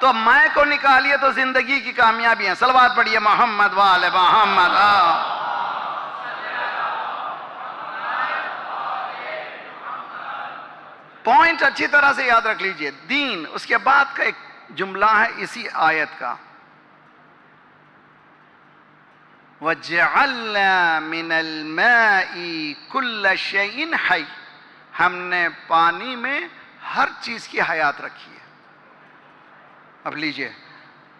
تو میں کو نکالیے تو زندگی کی کامیابی ہے۔ صلوات پڑھیے محمد وآل محمد۔ پوائنٹ اچھی طرح سے یاد رکھ لیجئے، دین، اس کے بعد کا ایک جملہ ہے اسی آیت کا، وَجَعَلْنَا مِنَ الْمَاءِ كُلَّ شَيْءٍ حَيٍّ، ہم نے پانی میں ہر چیز کی حیات رکھی ہے۔ اب لیجئے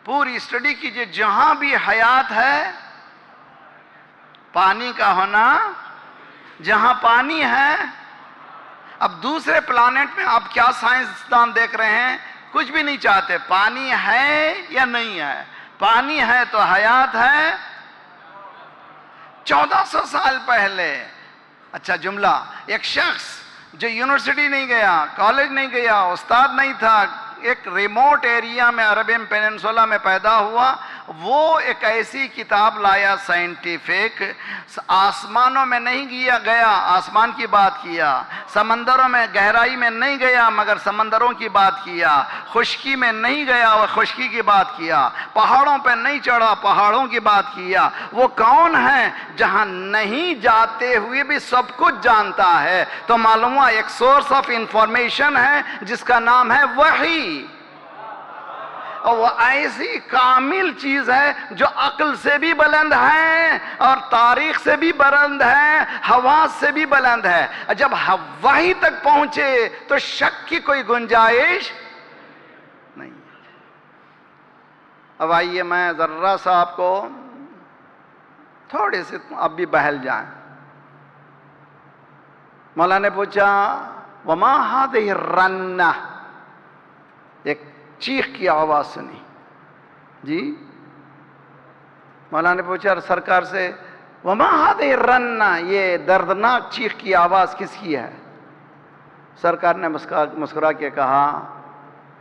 پوری اسٹڈی کیجئے، جہاں بھی حیات ہے پانی کا ہونا، جہاں پانی ہے۔ اب دوسرے پلانٹ میں آپ کیا سائنسدان دیکھ رہے ہیں؟ کچھ بھی نہیں چاہتے، پانی ہے یا نہیں ہے؟ پانی ہے تو حیات ہے۔ 1400 سال پہلے، اچھا جملہ، ایک شخص جو یونیورسٹی نہیں گیا، کالج نہیں گیا، استاد نہیں تھا، ایک ریموٹ ایریا میں عربین پیننسولا میں پیدا ہوا، وہ ایک ایسی کتاب لایا سائنٹیفک، آسمانوں میں نہیں گیا، آسمان کی بات کیا، سمندروں میں گہرائی میں نہیں گیا مگر سمندروں کی بات کیا، خشکی میں نہیں گیا وہ خشکی کی بات کیا، پہاڑوں پہ نہیں چڑھا پہاڑوں کی بات کیا۔ وہ کون ہے جہاں نہیں جاتے ہوئے بھی سب کچھ جانتا ہے؟ تو معلوم ہوا ایک سورس آف انفارمیشن ہے جس کا نام ہے وحی، اور وہ ایسی کامل چیز ہے جو عقل سے بھی بلند ہے اور تاریخ سے بھی بلند ہے، حواس سے بھی بلند ہے۔ جب وحی تک پہنچے تو شک کی کوئی گنجائش نہیں۔ اب آئیے میں ذرا سا آپ کو تھوڑے سے اب بھی بہل جائیں۔ مولانا نے پوچھا وما هذه الرنہ، ایک چیخ کی آواز سنی جی۔ مولانا نے پوچھا سرکار سے وما هذه الرنہ، یہ دردناک چیخ کی آواز کس کی ہے؟ سرکار نے مسکرا کے کہا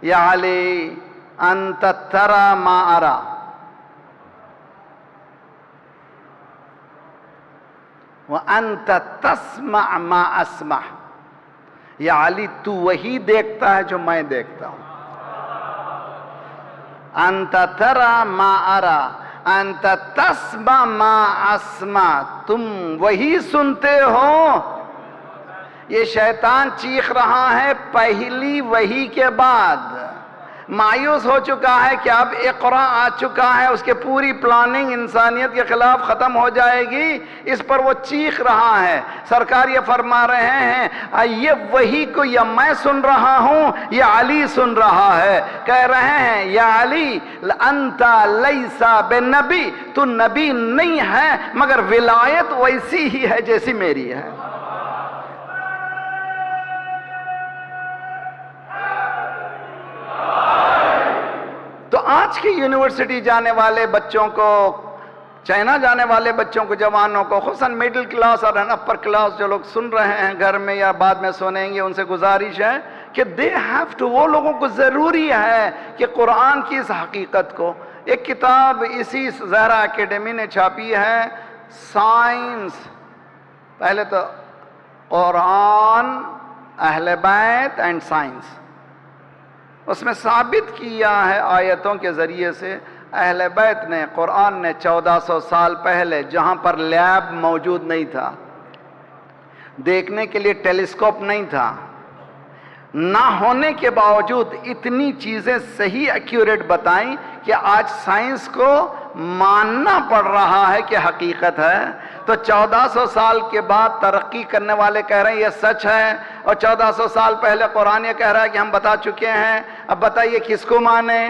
یا علی انت ترى ما ارى، وانت تسمع ما اسمع، یا علی تو وہی دیکھتا ہے جو میں دیکھتا ہوں۔ انت ترى ما ارى انت تسمع ما اسمع، تم وہی سنتے ہو۔ یہ شیطان چیخ رہا ہے پہلی وحی کے بعد، مایوس ہو چکا ہے کہ اب اقرا آ چکا ہے، اس کے پوری پلاننگ انسانیت کے خلاف ختم ہو جائے گی، اس پر وہ چیخ رہا ہے۔ سرکار یہ فرما رہے ہیں یہ وحی کو یا میں سن رہا ہوں یا علی سن رہا ہے۔ کہہ رہے ہیں یا علی انت لیس بنبی، تو نبی نہیں ہے مگر ولایت ویسی ہی ہے جیسی میری ہے۔ تو آج کی یونیورسٹی جانے والے بچوں کو، چائنا جانے والے بچوں کو، جوانوں کو، خصوصاً مڈل کلاس اور اپر کلاس جو لوگ سن رہے ہیں گھر میں یا بعد میں سنیں گے، ان سے گزارش ہے کہ وہ لوگوں کو ضروری ہے کہ قرآن کی اس حقیقت کو، ایک کتاب اسی زہرا اکیڈمی نے چھاپی ہے، سائنس، پہلے تو قرآن، اہل بیت اینڈ سائنس، اس میں ثابت کیا ہے آیتوں کے ذریعے سے اہل بیت نے، قرآن نے 1400 سال پہلے جہاں پر لیب موجود نہیں تھا، دیکھنے کے لیے ٹیلیسکوپ نہیں تھا، نہ ہونے کے باوجود اتنی چیزیں صحیح ایکوریٹ بتائیں کہ آج سائنس کو ماننا پڑ رہا ہے کہ حقیقت ہے۔ تو 1400 سال کے بعد ترقی کرنے والے کہہ رہے ہیں یہ سچ ہے، اور 1400 سال پہلے قرآن یہ کہہ رہا ہے کہ ہم بتا چکے ہیں، اب بتائیے کس کو مانے؟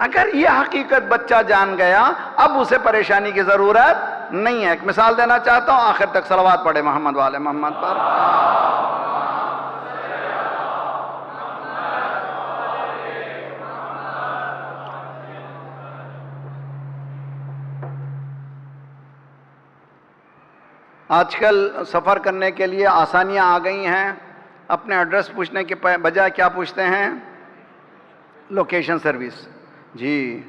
اگر یہ حقیقت بچہ جان گیا اب اسے پریشانی کی ضرورت نہیں ہے. ایک مثال دینا چاہتا ہوں, آخر تک صلوات پڑھے محمد والے محمد پر. آج کل سفر کرنے کے لیے آسانیاں آ گئی ہیں. اپنے ایڈریس پوچھنے کے بجائے کیا پوچھتے ہیں؟ Location service. جی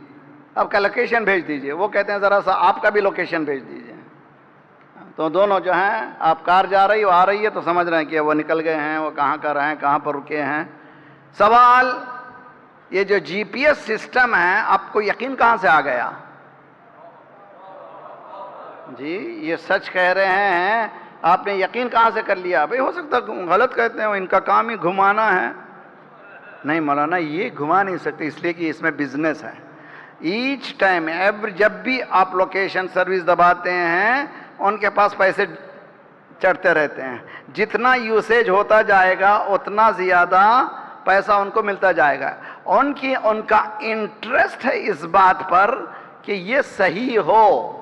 آپ کا لوکیشن بھیج دیجئے. وہ کہتے ہیں ذرا سا آپ کا بھی لوکیشن بھیج دیجئے. تو دونوں جو ہیں, آپ کار جا رہی ہو آ رہی ہے تو سمجھ رہے ہیں کہ وہ نکل گئے ہیں, وہ کہاں کر رہے ہیں, کہاں پر رکے ہیں. سوال یہ جو جی پی ایس سسٹم ہے, آپ کو یقین کہاں سے آ گیا؟ جی یہ سچ کہہ رہے ہیں, آپ نے یقین کہاں سے کر لیا؟ بھئی ہو سکتا غلط کہتے ہیں, ان کا کام ہی گھمانا ہے. نہیں مولانا, یہ گھما نہیں سکتے, اس لیے کہ اس میں بزنس ہے. ایچ ٹائم جب بھی آپ لوکیشن سروس دباتے ہیں, ان کے پاس پیسے چڑھتے رہتے ہیں. جتنا یوسیج ہوتا جائے گا اتنا زیادہ پیسہ ان کو ملتا جائے گا. ان کا انٹرسٹ ہے اس بات پر کہ یہ صحیح ہو.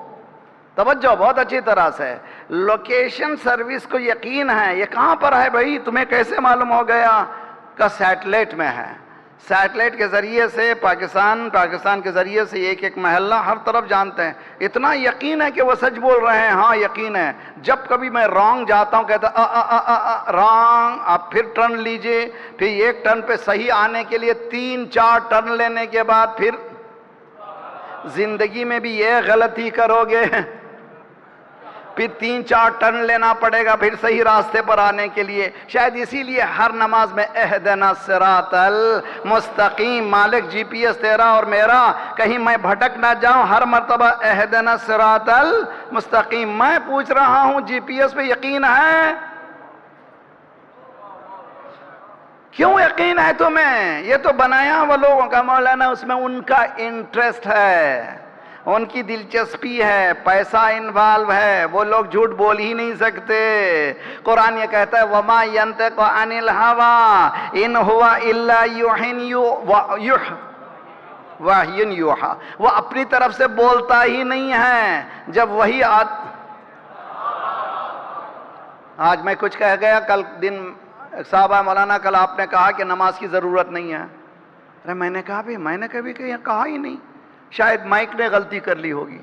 توجہ بہت اچھی طرح سے. لوکیشن سروس کو یقین ہے یہ کہاں پر ہے بھائی, تمہیں کیسے معلوم ہو گیا؟ کا سیٹلائٹ میں ہے. سیٹلائٹ کے ذریعے سے پاکستان کے ذریعے سے ایک ایک محلہ ہر طرف جانتے ہیں. اتنا یقین ہے کہ وہ سچ بول رہے ہیں. ہاں یقین ہے. جب کبھی میں رانگ جاتا ہوں کہتا رانگ, آپ پھر ٹرن لیجئے, پھر ایک ٹرن پہ صحیح آنے کے لیے 3-4 ٹرن لینے کے بعد پھر زندگی میں بھی یہ غلطی کرو گے, پھر 3-4 ٹرن لینا پڑے گا پھر صحیح راستے پر آنے کے لیے. شاید اسی لیے ہر نماز میں اہدنا الصراط المستقیم, مالک جی پی ایس تیرا اور میرا, کہیں میں بھٹک نہ جاؤں, ہر مرتبہ اہدنا الصراط المستقیم. میں پوچھ رہا ہوں جی پی ایس پہ یقین ہے؟ کیوں یقین ہے تمہیں؟ یہ تو بنایا وہ لوگوں کا مولانا, اس میں ان کا انٹرسٹ ہے, ان کی دلچسپی ہے, پیسہ انوالو ہے. وہ لوگ جھوٹ بول ہی نہیں سکتے. قرآن یہ کہتا ہے وَمَا يَنْتِقُ عَنِ الْهَوَىٰ إِنْ هُوَ إِلَّا وَحْيٌ يُوحَىٰ. وہ اپنی طرف سے بولتا ہی نہیں ہے. جب وہی آج میں کچھ کہہ گیا, کل دن صاحب مولانا کل آپ نے کہا کہ نماز کی ضرورت نہیں ہے. ارے میں نے کہا بھی میں نے کبھی کہا ہی نہیں, شاید مائک نے غلطی کر لی ہوگی.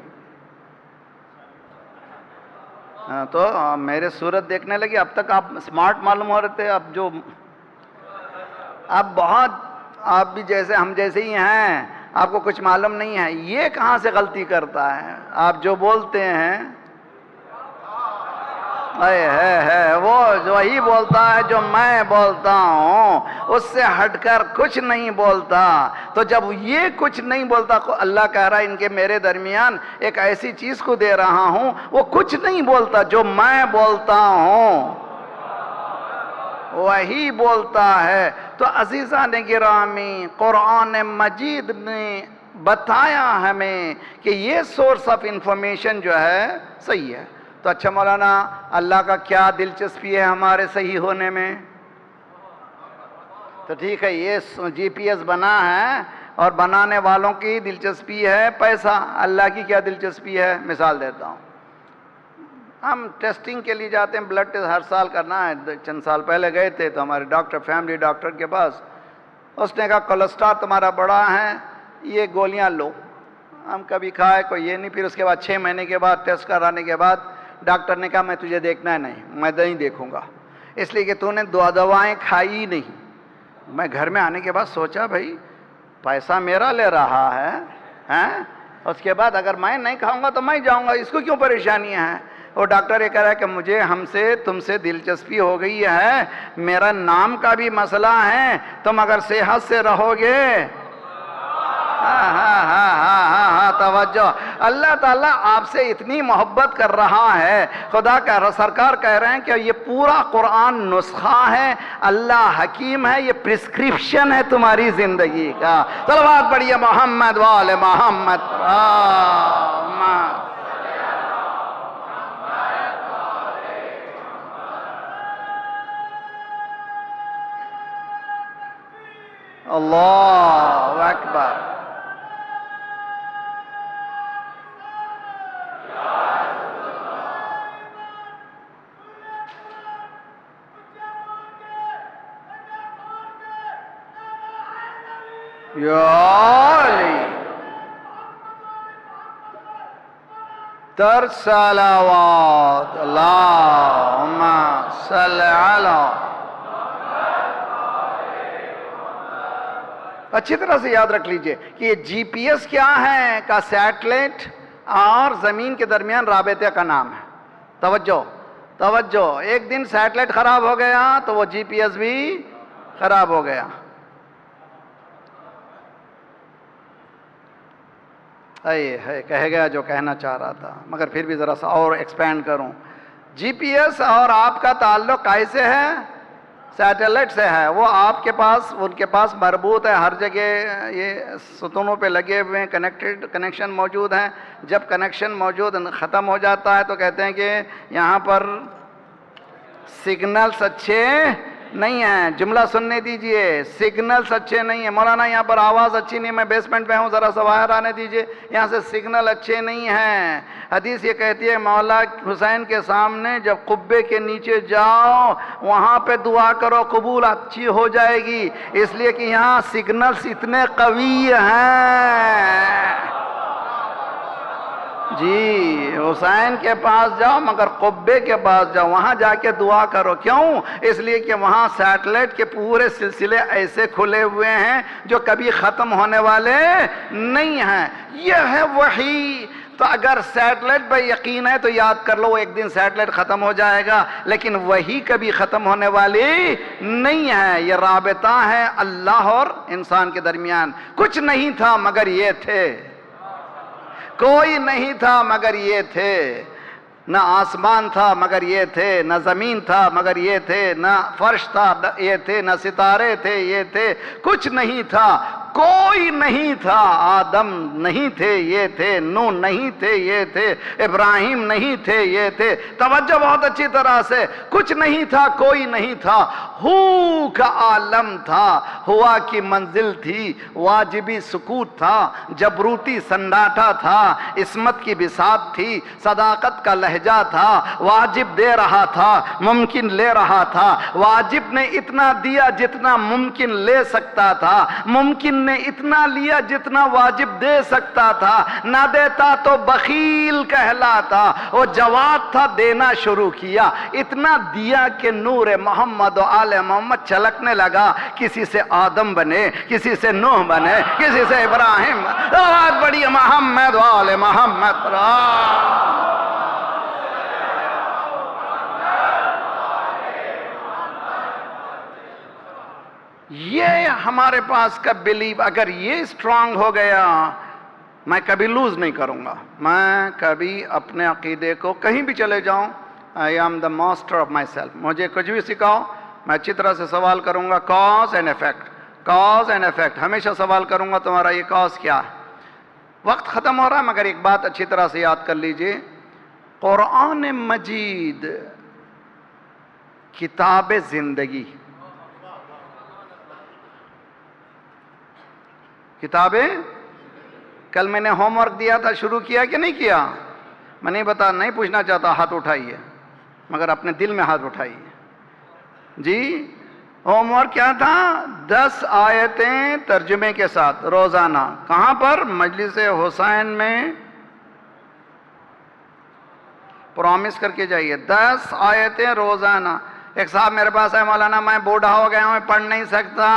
تو میرے صورت دیکھنے لگی, اب تک آپ سمارٹ معلوم ہو رہے تھے, اب بہت آپ بھی جیسے ہم جیسے ہی ہیں, آپ کو کچھ معلوم نہیں ہے. یہ کہاں سے غلطی کرتا ہے؟ آپ جو بولتے ہیں وہ وہی بولتا ہے جو میں بولتا ہوں, اس سے ہٹ کر کچھ نہیں بولتا. تو جب یہ کچھ نہیں بولتا, اللہ کہہ رہا ہے ان کے میرے درمیان ایک ایسی چیز کو دے رہا ہوں, وہ کچھ نہیں بولتا, جو میں بولتا ہوں وہی بولتا ہے. تو عزیزان گرامی, قرآن مجید نے بتایا ہمیں کہ یہ سورس آف انفارمیشن جو ہے صحیح ہے. تو اچھا مولانا, اللہ کا کیا دلچسپی ہے ہمارے صحیح ہونے میں؟ تو ٹھیک ہے, یہ جی پی ایس بنا ہے اور بنانے والوں کی دلچسپی ہے پیسہ, اللہ کی کیا دلچسپی ہے؟ مثال دیتا ہوں. ہم ٹیسٹنگ کے لیے جاتے ہیں, بلڈ ٹیسٹ ہر سال کرنا ہے. چند سال پہلے گئے تھے تو ہمارے ڈاکٹر, فیملی ڈاکٹر کے پاس, اس نے کہا کولیسٹرول تمہارا بڑا ہے, یہ گولیاں لو. ہم کبھی کھائے کوئی یہ نہیں. پھر اس کے بعد 6 مہینے کے بعد ٹیسٹ کرانے کے بعد ڈاکٹر نے کہا میں تجھے دیکھنا ہے. نہیں, میں نہیں دیکھوں گا, اس لیے کہ تو نے دوائیں کھائی ہی نہیں. میں گھر میں آنے کے بعد سوچا بھائی پیسہ میرا لے رہا ہے, اس کے بعد اگر میں نہیں کھاؤں گا تو میں جاؤں گا, اس کو کیوں پریشانیاں ہیں؟ وہ ڈاکٹر یہ کہہ رہا ہے کہ مجھے تم سے دلچسپی ہو گئی ہے, میرا نام کا بھی مسئلہ ہے, تم اگر صحت سے رہو گے. ہاں توجہ, اللہ تعالیٰ آپ سے اتنی محبت کر رہا ہے. خدا کا سرکار کہہ رہے ہیں کہ یہ پورا قرآن نسخہ ہے, اللہ حکیم ہے, یہ پرسکرپشن ہے تمہاری زندگی کا. صلوات پڑھیے محمد وآل محمد. اللہ اکبر. یا علی تر صلوات اللہم صلی علی. اچھی طرح سے یاد رکھ لیجئے کہ یہ جی پی ایس کیا ہے کا سیٹلائٹ اور زمین کے درمیان رابطے کا نام ہے. توجہ توجہ، ایک دن سیٹلائٹ خراب ہو گیا تو وہ جی پی ایس بھی خراب ہو گیا. کہہ گیا جو کہنا چاہ رہا تھا، مگر پھر بھی ذرا سا اور ایکسپینڈ کروں. جی پی ایس اور آپ کا تعلق کیسے ہے؟ سیٹلائٹ سے ہے. وہ آپ کے پاس، ان کے پاس مربوط ہے، ہر جگہ یہ ستونوں پہ لگے ہوئے ہیں، کنیکشن موجود ہیں. جب کنیکشن موجود ختم ہو جاتا ہے تو کہتے ہیں کہ یہاں پر سگنلز اچھے نہیں ہیں. جملہ سننے دیجئے، سگنلز اچھے نہیں ہیں. مولانا یہاں پر آواز اچھی نہیں، میں بیسمنٹ میں ہوں، ذرا سا باہر آنے دیجئے، یہاں سے سگنل اچھے نہیں ہیں. حدیث یہ کہتی ہے مولا حسین کے سامنے جب قبے کے نیچے جاؤ وہاں پہ دعا کرو، قبول اچھی ہو جائے گی، اس لیے کہ یہاں سگنلز اتنے قوی ہیں. جی حسین کے پاس جاؤ مگر قبے کے پاس جاؤ، وہاں جا کے دعا کرو. کیوں؟ اس لیے کہ وہاں سیٹلائٹ کے پورے سلسلے ایسے کھلے ہوئے ہیں جو کبھی ختم ہونے والے نہیں ہیں. یہ ہے وحی. تو اگر سیٹلائٹ پہ یقین ہے تو یاد کر لو ایک دن سیٹلائٹ ختم ہو جائے گا، لیکن وہی کبھی ختم ہونے والی نہیں ہے. یہ رابطہ ہے اللہ اور انسان کے درمیان. کچھ نہیں تھا مگر یہ تھے، کوئی نہیں تھا مگر یہ تھے. نہ آسمان تھا مگر یہ تھے، نہ زمین تھا مگر یہ تھے، نہ فرش تھا یہ تھے، نہ ستارے تھے یہ تھے. کچھ نہیں تھا، کوئی نہیں تھا. آدم نہیں تھے یہ تھے، نوح نہیں تھے یہ تھے، ابراہیم نہیں تھے یہ تھے. توجہ بہت اچھی طرح سے. کچھ نہیں تھا، کوئی نہیں تھا. ہو کا عالم تھا، ہوا کی منزل تھی، واجبی سکوت تھا، جبروتی سنڈاٹا تھا، عصمت کی بساط تھی، صداقت کا لہجہ تھا. واجب دے رہا تھا، ممکن لے رہا تھا. واجب نے اتنا دیا جتنا ممکن لے سکتا تھا، ممکن نے اتنا لیا جتنا واجب دے سکتا تھا. نہ دیتا تو بخیل کہلاتا. وہ جواد تھا، دینا شروع کیا. اتنا دیا کہ نور محمد و آل محمد چھلکنے لگا. کسی سے آدم بنے، کسی سے نوح بنے، کسی سے ابراہیم. آواز بڑی محمد و آل محمد. یہ ہمارے پاس کا بلیو اگر یہ اسٹرانگ ہو گیا میں کبھی لوز نہیں کروں گا. میں کبھی اپنے عقیدے کو کہیں بھی چلے جاؤں I am the master of myself. مجھے کچھ بھی سکھاؤ میں اچھی طرح سے سوال کروں گا. Cause and effect, cause and effect ہمیشہ سوال کروں گا. تمہارا یہ کاز کیا ہے؟ وقت ختم ہو رہا ہے مگر ایک بات اچھی طرح سے یاد کر لیجئے. قرآن مجید کتاب زندگی، کتابیں. کل میں نے ہوم ورک دیا تھا، شروع کیا کہ نہیں کیا؟ میں نہیں پوچھنا چاہتا، ہاتھ اٹھائیے، مگر اپنے دل میں ہاتھ اٹھائیے. جی ہوم ورک کیا تھا؟ 10 آیتیں ترجمے کے ساتھ روزانہ. کہاں پر؟ مجلس حسین میں. پرومس کر کے جائیے 10 آیتیں روزانہ. ایک صاحب میرے پاس ہے، مولانا میں بوڑھا ہو گیا ہوں، میں پڑھ نہیں سکتا.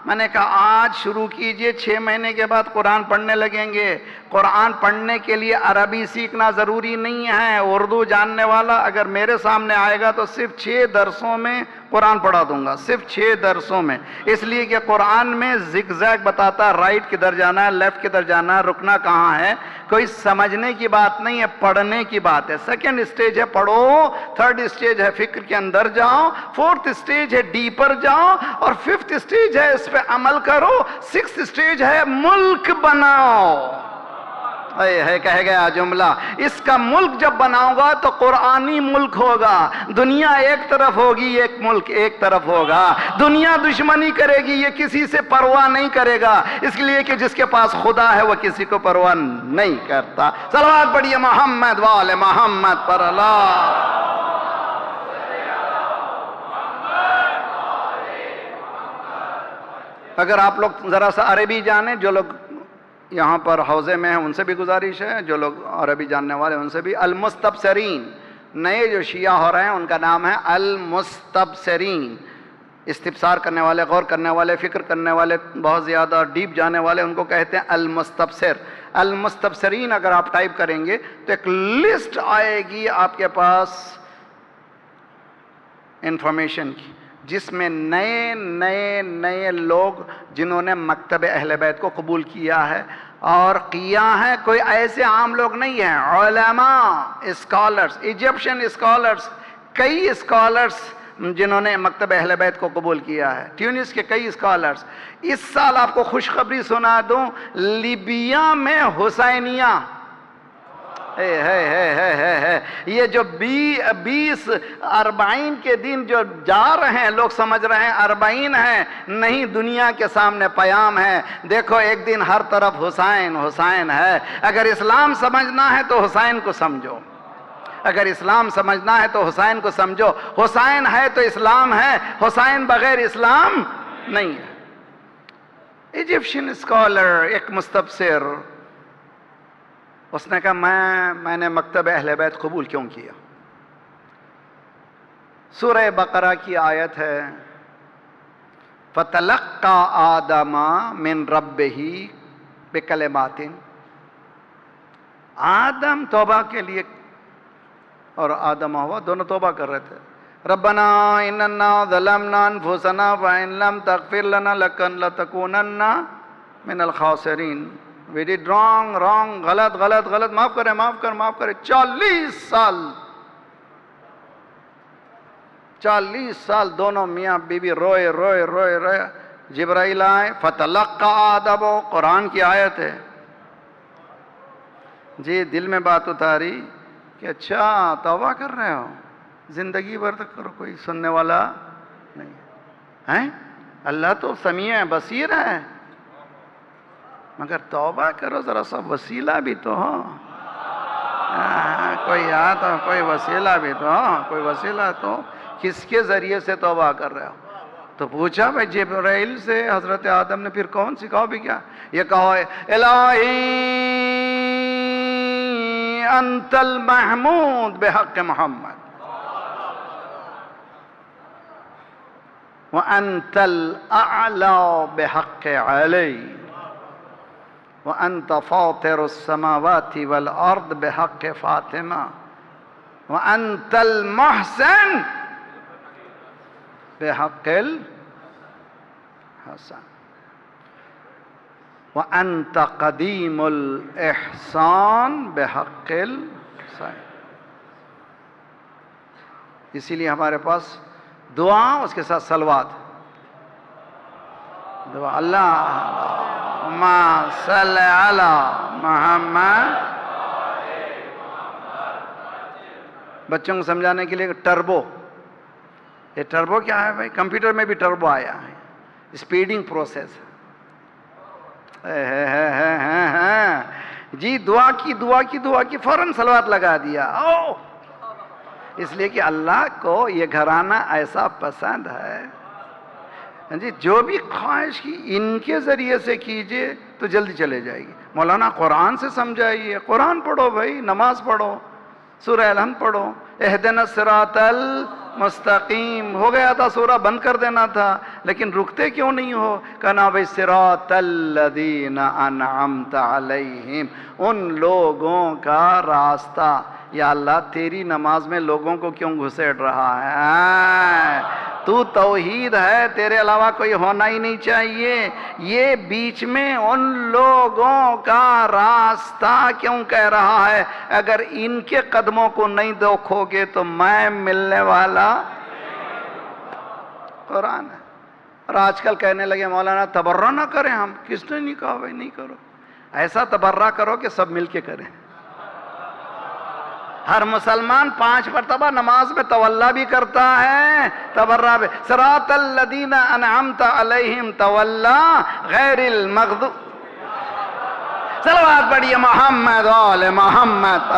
میں نے کہا آج شروع کیجئے، 6 مہینے کے بعد قرآن پڑھنے لگیں گے. قرآن پڑھنے کے لیے عربی سیکھنا ضروری نہیں ہے. اردو جاننے والا اگر میرے سامنے آئے گا تو صرف 6 درسوں میں قرآن پڑھا دوں گا، صرف 6 درسوں میں. اس لیے کہ قرآن میں زگ زیگ بتاتا ہے، رائٹ کدھر جانا ہے، لیفٹ کدھر جانا ہے، رکنا کہاں ہے. کوئی سمجھنے کی بات نہیں ہے، پڑھنے کی بات ہے. سیکنڈ اسٹیج ہے پڑھو، تھرڈ اسٹیج ہے فکر کے اندر جاؤ، فورتھ اسٹیج ہے ڈیپر جاؤ، اور ففتھ اسٹیج ہے اس پہ عمل کرو، سکس اسٹیج ہے ملک بناؤ. کہہ گیا جملہ، اس کا ملک جب بناؤں گا تو قرآنی ملک ہوگا. دنیا ایک طرف ہوگی، ایک ملک ایک طرف ہوگا. دنیا دشمنی کرے گی، یہ کسی سے پرواہ نہیں کرے گا، اس لیے کہ جس کے پاس خدا ہے وہ کسی کو پرواہ نہیں کرتا. صلوات پڑھیے محمد وآل محمد پر. اللہ اگر آپ لوگ ذرا سا عربی جانیں، جو لوگ یہاں پر حوزے میں ہیں ان سے بھی گزارش ہے، جو لوگ عربی جاننے والے ان سے بھی، المستبصرین، نئے جو شیعہ ہو رہے ہیں ان کا نام ہے المستبصرین، استبصار کرنے والے، غور کرنے والے، فکر کرنے والے، بہت زیادہ ڈیپ جانے والے، ان کو کہتے ہیں المستبصر۔ المستبصرین اگر آپ ٹائپ کریں گے تو ایک لسٹ آئے گی آپ کے پاس انفارمیشن کی، جس میں نئے نئے نئے لوگ جنہوں نے مکتب اہل بیت کو قبول کیا ہے اور کیا ہے، کوئی ایسے عام لوگ نہیں ہیں، علماء، اسکالرز، ایجپشن اسکالرز، کئی اسکالرز جنہوں نے مکتب اہل بیت کو قبول کیا ہے، ٹیونس کے کئی اسکالرز۔ اس سال آپ کو خوشخبری سنا دوں، لیبیا میں حسینیہ، یہ جو 20-40 کے دن جو جا رہے ہیں، لوگ سمجھ رہے ہیں 40 ہیں، نہیں، دنیا کے سامنے پیام ہے، دیکھو ایک دن ہر طرف حسین حسین ہے۔ اگر اسلام سمجھنا ہے تو حسین کو سمجھو، اگر اسلام سمجھنا ہے تو حسین کو سمجھو، حسین ہے تو اسلام ہے، حسین بغیر اسلام نہیں ہے۔ ایجپشن اسکالر، ایک مستبصر، اس نے کہا میں نے مکتب اہل بیت قبول کیوں کیا؟ سورہ بقرہ کی آیت ہے، فَتَلَقَّى آدَمَ مِن رَبِّهِ بِكَلِمَاتٍ۔ آدم توبہ کے لیے، اور آدم و حوا دونوں توبہ کر رہے تھے، ربنا اننا ظلمنا انفسنا وان لم تغفر لنا لتكونن من الخاسرین۔ We did wrong، غلط غلط غلط، معاف کریں معاف کریں معاف کریں۔ 40 سال دونوں میاں بیوی روئے روئے روئے روئے، جبرائیل آئے، فتلقى آدم، قرآن کی آیت ہے جی، دل میں بات اتاری کہ اچھا توبہ کر رہے ہو، زندگی بھر تک کرو، کوئی سننے والا نہیں ہے، اللہ تو سمیع بصیر ہے، مگر توبہ کرو، ذرا سا وسیلہ بھی تو ہو، کوئی تو کوئی وسیلہ بھی تو ہو، کوئی وسیلہ تو، کس کے ذریعے سے توبہ کر رہے ہو؟ تو پوچھا بھائی جبرائیل سے، حضرت آدم نے پھر کون سکھاؤ بھی کیا؟ یہ کہو الہی انت المحمود بحق محمد وانت الاعلی بحق علی وانت فاطر السماوات والارض بحق فاطمہ وانت المحسن بحق الحسن وانت قدیم الاحسان بحق الحسین۔ اسی لیے ہمارے پاس دعا، اس کے ساتھ صلوات، دعا اللہم صلی علی محمد۔ بچوں کو سمجھانے کے لیے ٹربو، یہ ٹربو کیا ہے بھائی؟ کمپیوٹر میں بھی ٹربو آیا ہے، اسپیڈنگ پروسیس جی، دعا کی فوراً صلوات لگا دیا، اس لیے کہ اللہ کو یہ گھرانہ ایسا پسند ہے جی، جو بھی خواہش کی ان کے ذریعے سے کیجئے تو جلدی چلے جائے گی۔ مولانا قرآن سے سمجھائیے، قرآن پڑھو بھائی، نماز پڑھو، سورہ الحمد پڑھو، اہدنا الصراط المستقیم، ہو گیا تھا سورہ بند کر دینا تھا، لیکن رکتے کیوں نہیں ہو؟ کہنا بھائی صراط الذین انعمت علیہم، ان لوگوں کا راستہ۔ یا اللہ تیری نماز میں لوگوں کو کیوں گھسیٹ رہا ہے؟ تو توحید ہے، تیرے علاوہ کوئی ہونا ہی نہیں چاہیے، یہ بیچ میں ان لوگوں کا راستہ کیوں کہہ رہا ہے؟ اگر ان کے قدموں کو نہیں دیکھو گے تو میں ملنے والا قرآن ہے۔ اور آج کل کہنے لگے مولانا تبرہ نہ کریں، ہم کس نے نہیں کہا بھائی نہیں کرو، ایسا تبرہ کرو کہ سب مل کے کریں۔ ہر مسلمان 5 مرتبہ نماز میں تولا بھی کرتا ہے، تبرہ بھی، صراط الذین انعمت علیہم تولا غیر المغضوب۔ صلوات پڑھیے محمد آل محمد۔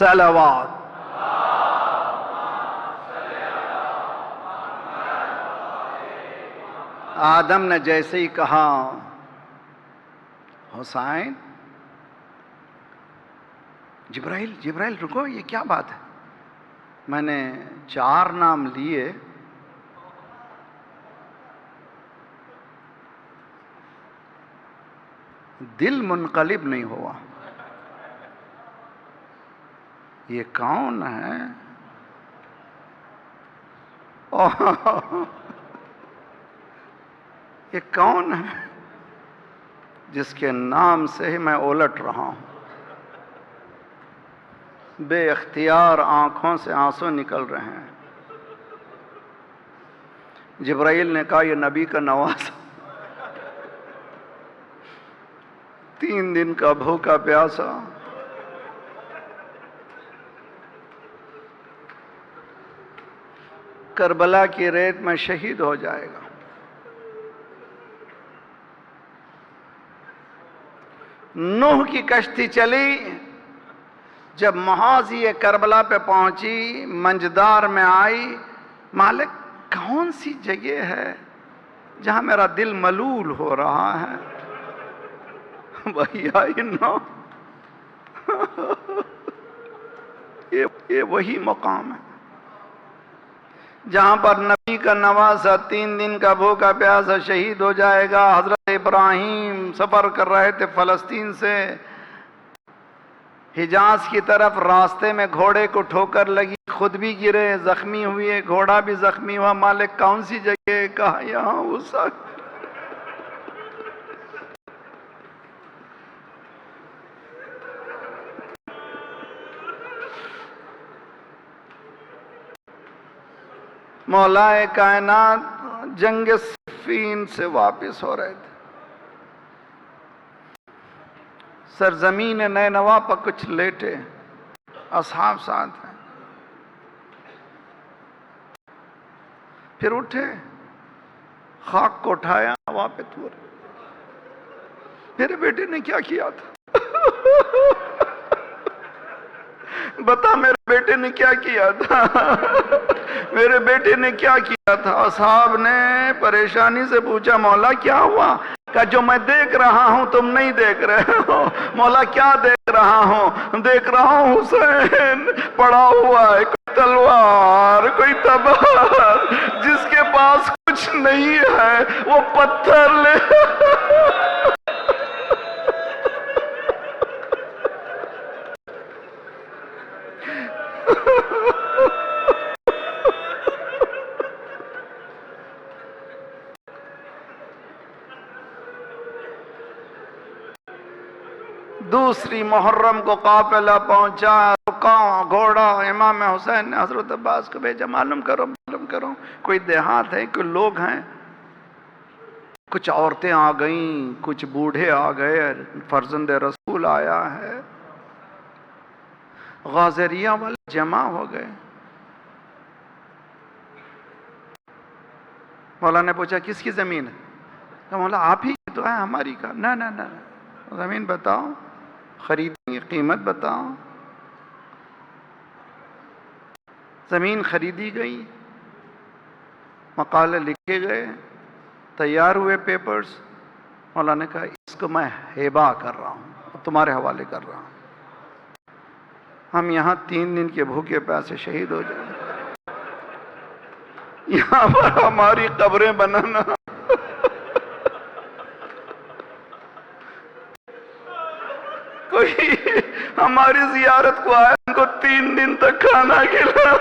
صلوات۔ آدم نے جیسے ہی کہا حسین، جبرائیل رکو، یہ کیا بات ہے؟ میں نے 4 نام لیے، دل منقلب نہیں ہوا، یہ کون ہے؟ یہ کون ہے جس کے نام سے ہی میں الٹ رہا ہوں؟ بے اختیار آنکھوں سے آنسو نکل رہے ہیں۔ جبرائیل نے کہا یہ نبی کا نواسا، 3 دن کا بھوکا پیاسا، کربلا کی ریت میں شہید ہو جائے گا۔ نوح کی کشتی چلی، جب محاذی کربلا پہ پہنچی، منجدار میں آئی، مالک کون سی جگہ ہے جہاں میرا دل ملول ہو رہا ہے؟ وہی آئی نا، یہ وہی مقام ہے جہاں پر نبی کا نواسا 3 دن کا بھوکا پیاسا شہید ہو جائے گا۔ حضرت ابراہیم سفر کر رہے تھے فلسطین سے حجاز کی طرف، راستے میں گھوڑے کو ٹھوکر لگی، خود بھی گرے، زخمی ہوئے، گھوڑا بھی زخمی ہوا۔ مالک کون سی جگہ؟ کہا یہاں اسا۔ مولا کائنات جنگ صفین سے واپس ہو رہے تھے، سرزمین نینوا پر کچھ لیٹے، اصحاب ساتھ ہیں، پھر اٹھے، خاک کو اٹھایا، ہوا پہ تورے۔ میرے بیٹے نے کیا کیا تھا؟ بتا میرے بیٹے نے کیا کیا تھا؟ میرے بیٹے نے کیا کیا تھا؟ اصحاب نے پریشانی سے پوچھا مولا کیا ہوا؟ کہ جو میں دیکھ رہا ہوں تم نہیں دیکھ رہے ہو۔ مولا کیا دیکھ رہا ہوں؟ دیکھ رہا ہوں حسین پڑا ہوا ہے، کوئی تلوار، کوئی تبار، جس کے پاس کچھ نہیں ہے وہ پتھر لے۔ دوسری محرم کو قافلہ پہنچا، رکا گھوڑا، امام حسین نے حضرت عباس کو بھیجا، معلوم کرو کوئی دیہات ہے، کوئی لوگ ہیں۔ کچھ عورتیں آ گئیں، کچھ بوڑھے آ گئے، فرزند رسول آیا ہے۔ غازریہ والے جمع ہو گئے۔ مولا نے پوچھا کس کی زمین ہے؟ کہ مولا آپ ہی کی تو ہے، ہماری کا نہ زمین بتاؤ، خریدیں گے، قیمت بتاؤ۔ زمین خریدی گئی، مقالے لکھے گئے، تیار ہوئے پیپرز۔ مولا نے کہا اس کو میں ہبہ کر رہا ہوں، تمہارے حوالے کر رہا ہوں، ہم یہاں 3 دن کے بھوکے پیاسے شہید ہو جائیں، یہاں پر ہماری قبریں بنانا۔ کوئی ہماری زیارت کو آیا، ان کو 3 دن تک کھانا کھلا۔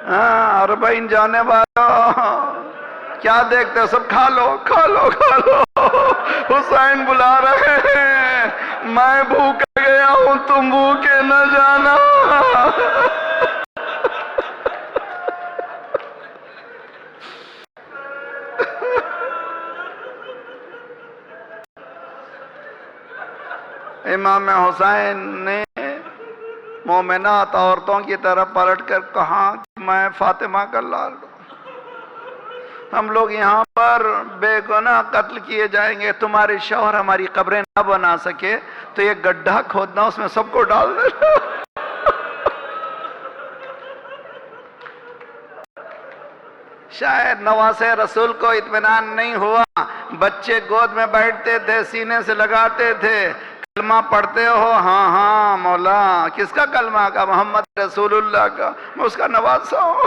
ہاں 40 جانے والا کیا دیکھتے؟ سب کھا لو کھا لو کھا لو، حسین بلا رہے ہیں، میں بھوکا گیا ہوں، تم بھوکے نہ جانا۔ امام حسین نے مومنات عورتوں کی طرف پلٹ کر کہا کہ میں فاطمہ کا لال ہوں، ہم لوگ یہاں پر بے گناہ قتل کیے جائیں گے، تمہارے شوہر ہماری قبریں نہ بنا سکے تو یہ گڈھا کھودنا، اس میں سب کو ڈال دینا۔ شاید نواسے رسول کو اطمینان نہیں ہوا، بچے گود میں بیٹھتے تھے، سینے سے لگاتے تھے، کلمہ پڑھتے ہو؟ ہاں ہاں مولا۔ کس کا کلمہ؟ کا محمد رسول اللہ کا، میں اس کا نواسا ہوں۔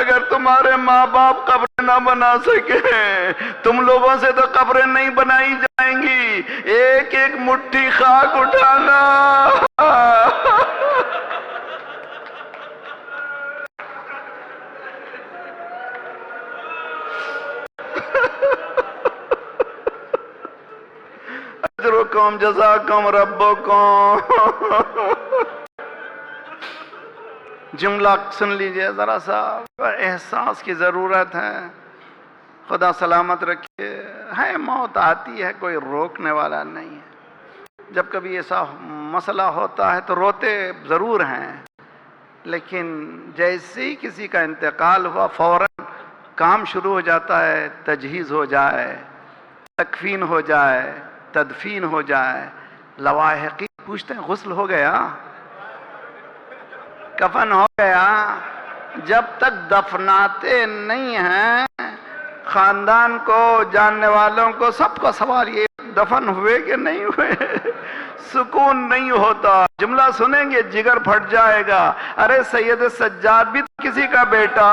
اگر تمہارے ماں باپ قبریں نہ بنا سکے، تم لوگوں سے تو قبریں نہیں بنائی جائیں گی، ایک ایک مٹھی خاک اٹھانا۔ اجرکم جزاکم ربکم۔ جملہ سن لیجئے ذرا سا، احساس کی ضرورت ہے، خدا سلامت رکھے۔ ہے موت آتی ہے، کوئی روکنے والا نہیں ہے، جب کبھی ایسا مسئلہ ہوتا ہے تو روتے ضرور ہیں، لیکن جیسے ہی کسی کا انتقال ہوا فوراً کام شروع ہو جاتا ہے، تجہیز ہو جائے، تکفین ہو جائے، تدفین ہو جائے۔ لواحقی پوچھتے ہیں غسل ہو گیا؟ کفن ہو گیا؟ جب تک دفناتے نہیں ہیں خاندان کو، جاننے والوں کو، سب کو سوال یہ دفن ہوئے کہ نہیں ہوئے، سکون نہیں ہوتا۔ جملہ سنیں گے جگر پھٹ جائے گا، ارے سید سجاد بھی تو کسی کا بیٹا۔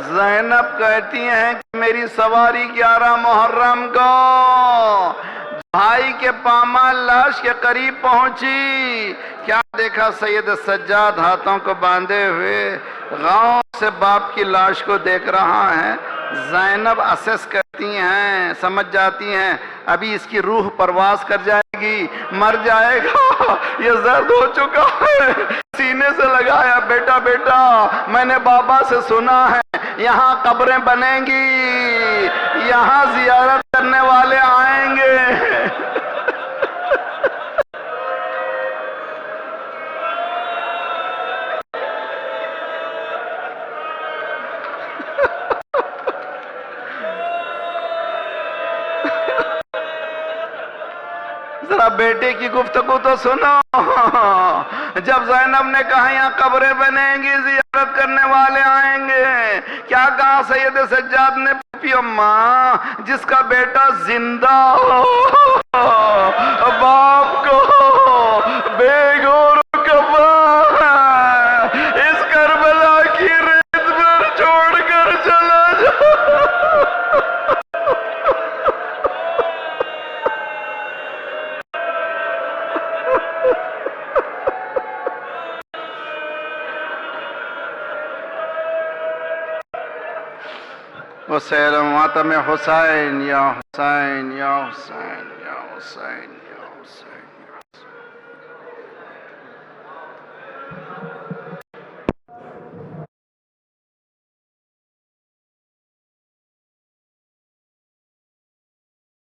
زینب کہتی ہیں کہ میری سواری 11 محرم کو بھائی کے پامال لاش کے قریب پہنچی، کیا دیکھا؟ سید سجاد ہاتھوں کو باندھے ہوئے غور سے باپ کی لاش کو دیکھ رہا ہے۔ زینب اسیس کرتی ہیں، سمجھ جاتی ہیں ابھی اس کی روح پرواز کر جائے گی، مر جائے گا، یہ زرد ہو چکا ہے۔ سینے سے لگایا، بیٹا بیٹا میں نے بابا سے سنا ہے یہاں قبریں بنیں گی، یہاں زیارت کرنے والے آئیں گے۔ ذرا بیٹے کی گفتگو تو سنو۔ جب زینب نے کہا یہاں قبریں بنیں گی، زیارت کرنے والے آئیں گے، کیا کہا سید سجاد نے؟ پی اماں جس کا بیٹا زندہ ہو باپ کو بے گور کفن اس کربلا کی ریت پر چھوڑ کر چلا جا۔ وسیر ماتم حسین یا حسین یا حسین یا حسین یا حسین۔